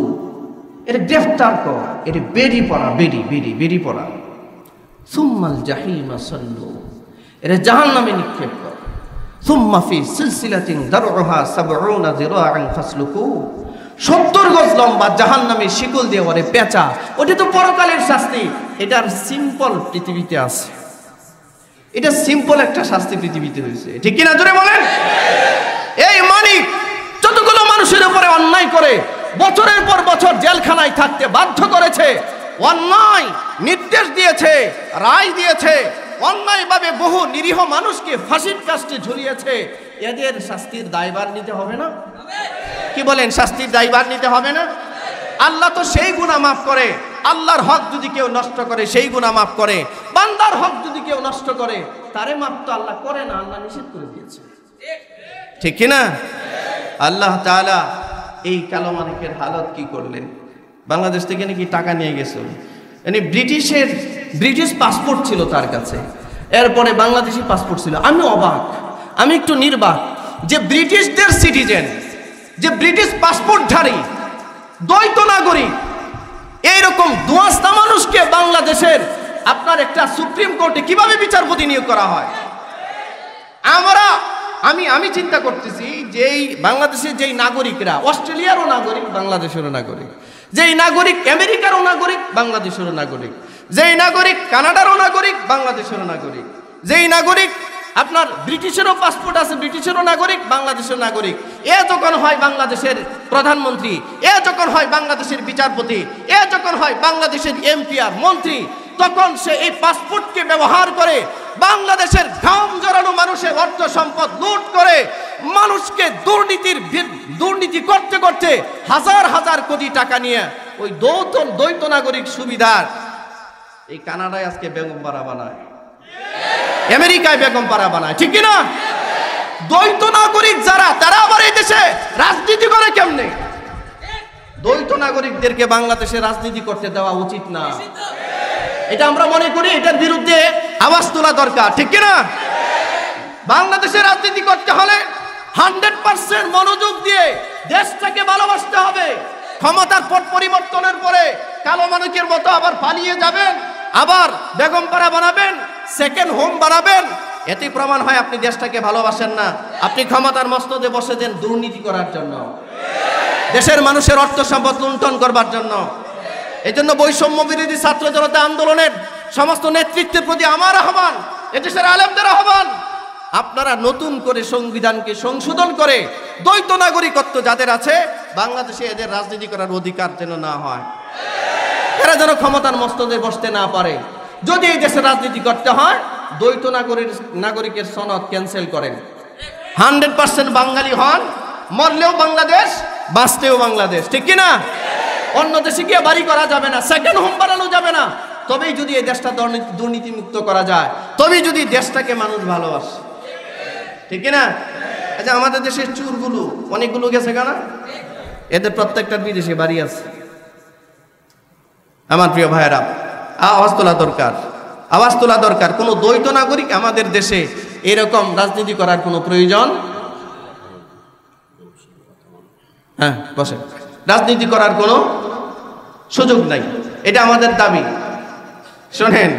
এরে গ্রেফতার কর, এরে বেরি পড়া, বেরি পড়া, সুম্মাল জাহিমা সাল্লু এরে জাহান্নামে নিক্ষেপ কর, সুম্মা ফি সিলসিলাতিন দারউহা 70 যিরাআন ফাসলুকু 70 গজ লম্বা জাহান্নামে শিকল দিয়ে ওরে পেঁচা। ওটা তো পরকালের শাস্তি, এটার সিম্পল পৃথিবীতে আছে। এটা সিম্পল একটা শাস্তি পৃথিবীতে হয়েছে, ঠিক কিনা জোরে বলেন? এই মানিক যতগুলো মানুষের উপরে অন্যায় করে বছরের পর বছর জেলখানায় থাকতে বাধ্য করেছে, অন্যায় নির্দেশ দিয়েছে, রায় দিয়েছে, অন্যায়ভাবে বহু নিরীহ মানুষকে ফাঁসির কাস্টে ঝুলিয়েছে, এদের শাস্তির দায়ভার নিতে হবে না? কি বলেন, শাস্তির দায়ভার নিতে হবে না? আল্লাহ তো সেই গুনাহ মাফ করে। আল্লাহর হক যদি কেউ নষ্ট করে সেই গুনাহ মাফ করে, বান্দার হক যদি কেউ নষ্ট করে তারে মাফ তো আল্লাহ করে না, আল্লাহ নিষেধ করে দিয়েছে, ঠিক কিনা? আল্লাহ তাআলা এই কালো মানিকের হালত কি করলেন? বাংলাদেশ থেকে নাকি টাকা নিয়ে গেছিল, মানে ব্রিটিশ পাসপোর্ট ছিল তার কাছে, এরপরে বাংলাদেশি পাসপোর্ট ছিল। আমি অবাক, আমি একটু নির্বাক যে ব্রিটিশদের সিটিজেন, যে ব্রিটিশ পাসপোর্টধারী দ্বৈত নাগরিক, এইরকম দুয়াস্তা মানুষকে বাংলাদেশের আপনার একটা সুপ্রিম কোর্টে কিভাবে বিচারপতি নিয়োগ করা হয়? আমি চিন্তা করতেছি যে বাংলাদেশের যেই নাগরিকরা অস্ট্রেলিয়ারও নাগরিক, বাংলাদেশেরও নাগরিক, যেই নাগরিক আমেরিকারও নাগরিক, বাংলাদেশেরও নাগরিক, যেই নাগরিক কানাডারও নাগরিক, বাংলাদেশেরও নাগরিক, যেই নাগরিক আপনার ব্রিটিশেরও পাসপোর্ট আছে, ব্রিটিশেরও নাগরিক, বাংলাদেশের নাগরিক, এ যখন হয় বাংলাদেশের প্রধানমন্ত্রী, এ যখন হয় বাংলাদেশের বিচারপতি, এ যখন হয় বাংলাদেশের এমপি আর মন্ত্রী, তখন সে এই পাসপোর্টকে ব্যবহার করে বাংলাদেশের ঘাম জড়ানো মানুষের অর্থ সম্পদ লুট করে মানুষকে দুর্নীতির দুর্নীতি করতে করতে হাজার হাজার কোটি টাকা নিয়ে ওই দ্বৈত নাগরিক সুবিধার এই কানাডায় আজকে বেগম পাড়া বানায়, আমেরিকায় বেগম পাড়া বানায়, ঠিক কিনা? দ্বৈত নাগরিক যারা, তারা আবার এই দেশে রাজনীতি করে কেমনে? দ্বৈত নাগরিকদেরকে বাংলাদেশে রাজনীতি করতে দেওয়া উচিত না, এটা আমরা মনে করি। এটার বিরুদ্ধে আওয়াজ তোলা দরকার, ঠিক কিনা? বাংলাদেশে রাজনীতি করতে হলে 100% মনোযোগ দিয়ে দেশটাকে ভালোবাসতে হবে। ক্ষমতার পট পরিবর্তনের পরে কালো মানুষের মতো আবার পালিয়ে যাবেন, আবার বেগম পাড়া বানাবেন, সেকেন্ড হোম বানাবেন, এতে প্রমাণ হয় আপনি দেশটাকে ভালোবাসেন না। আপনি ক্ষমতার মস্তদে বসেছেন দুর্নীতি করার জন্য, দেশের মানুষের অর্থ সম্পদ লুণ্ঠন করবার জন্য। এই জন্য বৈষম্য বিরোধী ছাত্র জনতা আন্দোলনের সমস্ত নেতৃত্বের প্রতি আমার আহ্বান, এদেশের আলেমদের আহ্বান, আপনারা নতুন করে সংবিধানকে সংশোধন করে দ্বৈত নাগরিকত্ব যাদের আছে বাংলাদেশে এদের রাজনীতি করার অধিকার যেন না হয়, এরা যেন ক্ষমতার মস্তদে বসতে না পারে। যদি এই দেশে রাজনীতি করতে হয় দ্বৈত নাগরিকের সনদ ক্যান্সেল করেন, 100% বাঙালি হন, মরলেও বাংলাদেশ, বাঁচতেও বাংলাদেশ, ঠিক কিনা? অন্য দেশে গিয়ে বাড়ি করা যাবে না, সেকেন্ড হোম বানানো যাবে না। তবেই যদি এই দেশটা দুর্নীতিমুক্ত করা যায়, তবেই যদি দেশটাকে মানুষ ভালোবাসে, ঠিক কিনা? আচ্ছা, আমাদের দেশের চুরগুলো অনেকগুলো গেছে কেন? এদের প্রত্যেকটার বিদেশে বাড়ি আছে। আমার প্রিয় ভাইয়েরা, আওয়াজ তোলা দরকার, আওয়াজ তোলা দরকার। কোনো দ্বৈত নাগরিক আমাদের দেশে এরকম রাজনীতি করার কোনো প্রয়োজন, হ্যাঁ বসে, রাজনীতি করার কোনো সুযোগ নাই, এটা আমাদের দাবি। শোনেন,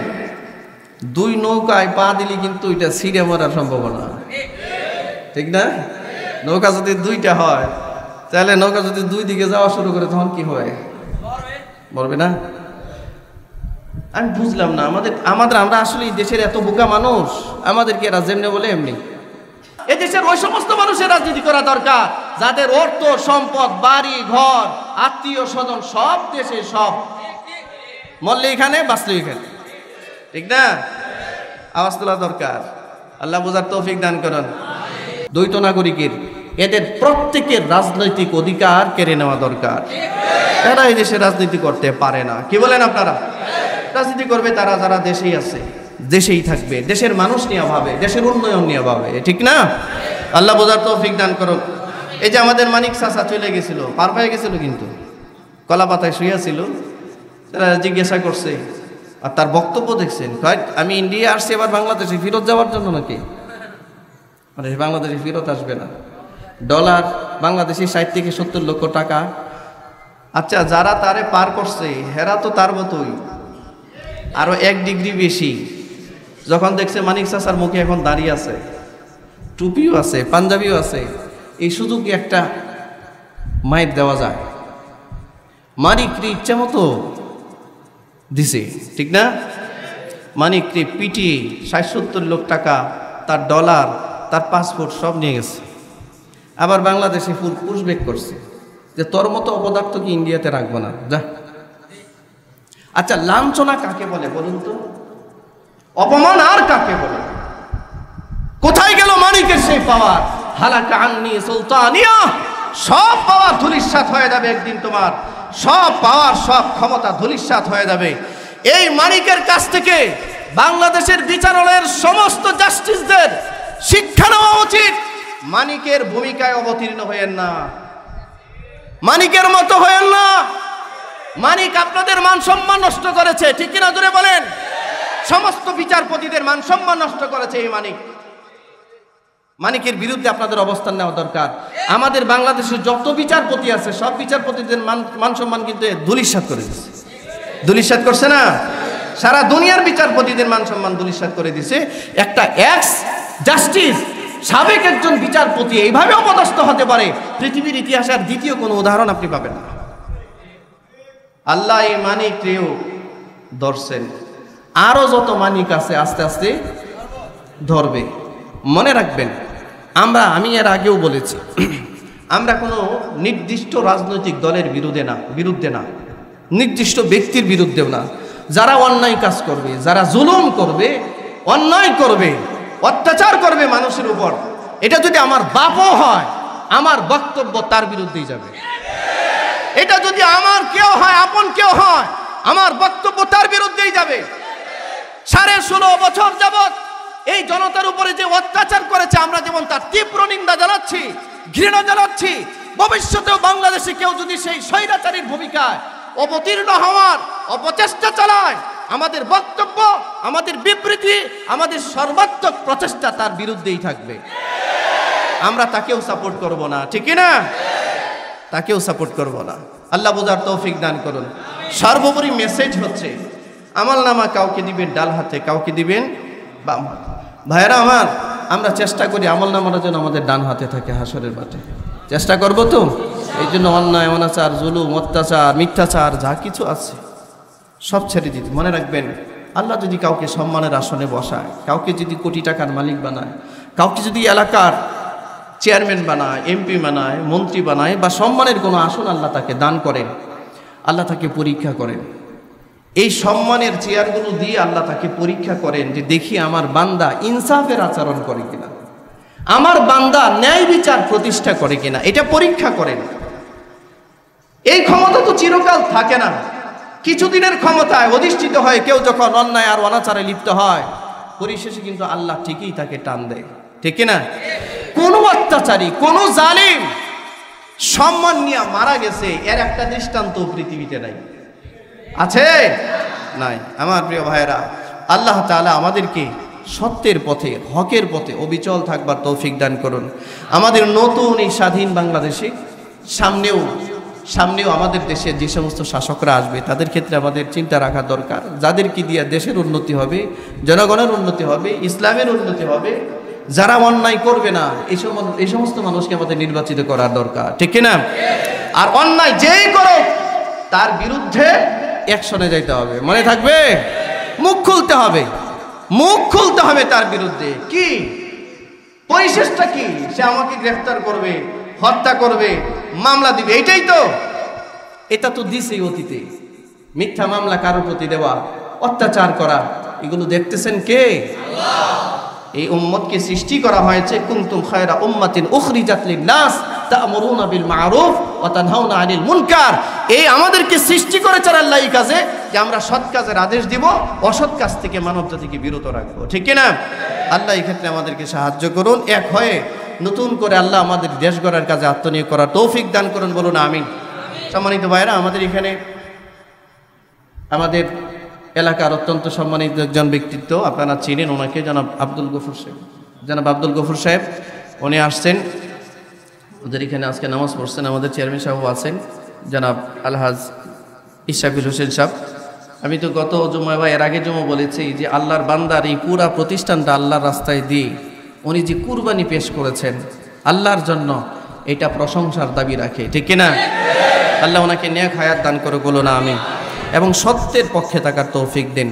দুই নৌকায় পা দিলে কিন্তু এটা ছিঁড়ে মরার সম্ভাবনা, ঠিক না? নৌকা যদি দুইটা হয়, তাহলে নৌকা যদি দুই দিকে যাওয়া শুরু করে তখন কি হয়? বলবে না? আমি বুঝলাম না, আমরা আসলে এই দেশের এত বোকা মানুষ, আমাদেরকে এরা যেমনি বলে এমনি। এদেশের ওই সমস্ত মানুষের রাজনীতি করা দরকার যাদের অর্থ সম্পদ, বাড়ি ঘর, আত্মীয় স্বজন সব দেশে, সব মরলে এখানে, বাঁচলে এখানে, ঠিক না? আওয়াজ তোলা দরকার। আল্লাহ বোঝার তৌফিক দান করেন। দ্বৈত নাগরিকের এদের প্রত্যেকের রাজনৈতিক অধিকার কেড়ে নেওয়া দরকার। এরা এই দেশে রাজনীতি করতে পারে না। কি বলেন আপনারা? রাজনীতি করবে তারা যারা দেশেই আছে, দেশেই থাকবে, দেশের মানুষ নিয়ে ভাবে, দেশের উন্নয়ন নিয়ে ভাবে, ঠিক না? আল্লাহ বোঝার তৌফিক দান করুন। এই যে আমাদের মানিক চাচা চলে গেছিল, পার পেয়ে গেছিল, কিন্তু কলা পাতায় শুয়েছিল। তারা জিজ্ঞাসা করছে, আর তার বক্তব্য দেখছেন, আমি ইন্ডিয়া আসছি এবার বাংলাদেশে ফেরত যাওয়ার জন্য নাকি? মানে বাংলাদেশে ফেরত আসবে না। ডলার বাংলাদেশে 60 থেকে 70 লক্ষ টাকা। আচ্ছা, যারা তারে পার করছে হেরা তো তার মতোই আরো 1 ডিগ্রি বেশি। যখন দেখছে মানিক চাচার মুখে এখন দাঁড়িয়ে আছে, টুপিও আছে, পাঞ্জাবিও আছে, এই সুযোগে একটা মাইর দেওয়া যায়। মানিকরে ইচ্ছা মতো দিছে, ঠিক না? মানিকরে পিটিয়ে 60-70 লাখ টাকা, তার ডলার, তার পাসপোর্ট সব নিয়ে গেছে। আবার বাংলাদেশে ফুল পুশব্যাক করছে যে তোর মতো অপদার্থ কি ইন্ডিয়াতে রাখবো না, যা। আচ্ছা, লাঞ্ছনা কাকে বলে বলুন তো? অপমান আর কাকে বলে? কোথায় গেল মানিকের সেই পাওয়ার? হালাকা আন্নি সুলতানিয়া, সব পাওয়ার ধূলিসাৎ হয়ে যাবে একদিন। তোমার সব পাওয়ার, সব ক্ষমতা ধূলিসাৎ হয়ে যাবে। এই মানিকের কাছ থেকে বাংলাদেশের বিচারালয়ের সমস্ত জাস্টিসদের শিক্ষা নেওয়া উচিত। মানিকের ভূমিকায় অবতীর্ণ হয়েন না, মানিকের মতো হয়েন না। মানিক আপনাদের মান সম্মান নষ্ট করেছে, ঠিক কিনা? জোরে বলেন। সমস্ত বিচারপতিদের মান সম্মান নষ্ট করেছে এই মানিক। মানিকের বিরুদ্ধে আপনাদের অবস্থান নেওয়া দরকার। আমাদের বাংলাদেশে যত বিচারপতি আছে সব বিচারপতিদের মান সম্মান কিন্তু ধূলিসাৎ করে দিচ্ছে। ধূলিসাৎ করছে না? সারা দুনিয়ার বিচারপতিদের মান সম্মান ধূলিসাৎ করে দিছে। একটা এক্স জাস্টিস, সাবেক একজন বিচারপতি এইভাবে অপদস্থ হতে পারে, পৃথিবীর ইতিহাসে আর দ্বিতীয় কোনো উদাহরণ আপনি পাবেন না। আল্লাহ এই মানিককেও ধরছেন, আরো যত মানিক আছে আস্তে আস্তে ধরবে। মনে রাখবেন, আমি এর আগেও বলেছি, আমরা কোনো নির্দিষ্ট রাজনৈতিক দলের বিরুদ্ধে না, নির্দিষ্ট ব্যক্তির বিরুদ্ধেও না। যারা অন্যায় কাজ করবে, যারা জুলুম করবে, অন্যায় করবে, অত্যাচার করবে মানুষের উপর, এটা যদি আমার বাপও হয় আমার বক্তব্য তার বিরুদ্ধেই যাবে। এটা যদি আমার কেউ হয়, আপন কেউ হয়, আমার বক্তব্য তার বিরুদ্ধেই যাবে। 16.5 বছর যাবত এই জনতার উপরে যে অত্যাচার করেছে, আমরা যেমন তার তীব্র নিন্দা জানাচ্ছি, ঘৃণা জানাচ্ছি। ভবিষ্যতেও বাংলাদেশে কেউ যদি সেই স্বৈরাচারীর ভূমিকায় অবতীর্ণ হওয়ার অপচেষ্টা চালায়, আমাদের বক্তব্য, আমাদের বিবৃতি, আমাদের সর্বাত্মক প্রচেষ্টা তার বিরুদ্ধেই থাকবে। আমরা তাকেও সাপোর্ট করব না, ঠিক না? তাকেও সাপোর্ট করব না। আল্লাহ বোঝার তৌফিক দান করুন। সর্বোপরি মেসেজ হচ্ছে, আমলনামা কাউকে দিবেন ডাল হাতে, কাউকে দিবেন বাম হাতে। ভাইয়েরা আমার, আমরা চেষ্টা করি আমলনামাটা যেন আমাদের ডান হাতে থাকে হাসরের মাঠে। চেষ্টা করব তো? এই জন্য অন্যায়, অনাচার, জুলুম, অত্যাচার, মিথ্যাচার যা কিছু আছে সব ছেড়ে দিতে। মনে রাখবেন, আল্লাহ যদি কাউকে সম্মানের আসনে বসায়, কাউকে যদি কোটি টাকার মালিক বানায়, কাউকে যদি এলাকার চেয়ারম্যান বানায়, এমপি বানায়, মন্ত্রী বানায়, বা সম্মানের কোনো আসন আল্লাহ তাকে দান করেন, আল্লাহ তাকে পরীক্ষা করেন। এই সম্মানের চেয়ারগুলো দিয়ে আল্লাহ তাকে পরীক্ষা করেন যে দেখি আমার বান্দা ইনসাফের আচরণ করে কিনা, আমার বান্দা ন্যায় বিচার প্রতিষ্ঠা করে কিনা, এটা পরীক্ষা করেন। এই ক্ষমতা তো চিরকাল থাকে না, কিছুদিনের ক্ষমতায় অধিষ্ঠিত হয় কেউ যখন অন্যায় আর অনাচারে লিপ্ত হয়, পরিশেষে কিন্তু আল্লাহ ঠিকই তাকে টান দেয়, ঠিক না? কোন অত্যাচারী, কোন জালিম সম্মান নিয়ে মারা গেছে, এর একটা দৃষ্টান্ত পৃথিবীতে নাই। আছে? নাই। আমার প্রিয় ভাইয়েরা, আল্লাহ তাআলা আমাদেরকে সত্যের পথে, হকের পথে অবিচল থাকবার তৌফিক দান করুন। আমাদের নতুন এই স্বাধীন বাংলাদেশে সামনেও আমাদের দেশে যে সমস্ত শাসকরা আসবে, তাদের ক্ষেত্রে আমাদের চিন্তা রাখা দরকার, যাদেরকে দিয়ে দেশের উন্নতি হবে, জনগণের উন্নতি হবে, ইসলামের উন্নতি হবে। যারা অন্যায় করবে না, এই সমস্ত মানুষকে আমাদের নির্বাচিত করার দরকার, ঠিক কিনা? আর অন্যায় যেই করো তার বিরুদ্ধে অ্যাকশনে যাইতে হবে, মনে থাকবে? মুখ খুলতে হবে, মুখ খুলতে হবে তার বিরুদ্ধে। কি পরিশেষটা কি? সে আমাকে গ্রেফতার করবে, হত্যা করবে, মামলা দিবে, এটাই তো। এটা তো দিছেই অতীতে। মিথ্যা মামলা কারোর প্রতি দেওয়া, অত্যাচার করা, এগুলো দেখতেছেন কে? আল্লাহ। এই উম্মতকে সৃষ্টি করা হয়েছে কুনতুম খায়রা উম্মাতিন উখরিজাত লিন-নাস তা'মুরুনা বিল মা'রুফ ওয়া তানহাউনা আনিল মুনকার। এই আমাদেরকে সৃষ্টি করেছেন আল্লাহ এই কাজে, যে আমরা সৎ কাজের আদেশ দিব, অসৎ কাজ থেকে মানবজাতিকে বিরত রাখবো, ঠিক কি না? আল্লাহ এই ক্ষেত্রে আমাদেরকে সাহায্য করুন। এক হয়ে নতুন করে আল্লাহ আমাদের দেশ গড়ার কাজে আত্মনিয়োগ করার তৌফিক দান করুন, বলুন আমিন। সম্মানিত ভাইরা, আমাদের এখানে আমাদের এলাকার অত্যন্ত সম্মানিত একজন ব্যক্তিত্ব, আপনারা চিনেন ওনাকে, জনাব আব্দুল গফুর সাহেব। জনাব আব্দুল গফুর সাহেব উনি আসছেন, ওদের এখানে আজকে নামাজ পড়ছেন। আমাদের চেয়ারম্যান সাহেবও আছেন, জনাব আলহাজ ইশরাফিল হোসেন সাহেব। আমি তো গত জুমায় বা এর আগে জুমা বলেছি যে আল্লাহর বান্দার এই পুরা প্রতিষ্ঠানটা আল্লাহর রাস্তায় দিয়ে উনি যে কুরবানি পেশ করেছেন আল্লাহর জন্য, এটা প্রশংসার দাবি রাখে, ঠিক কিনা? আল্লাহ ওনাকে নেক হায়াত দান করে, বলো না আমিন, এবং সত্যের পক্ষে থাকার তৌফিক দেন।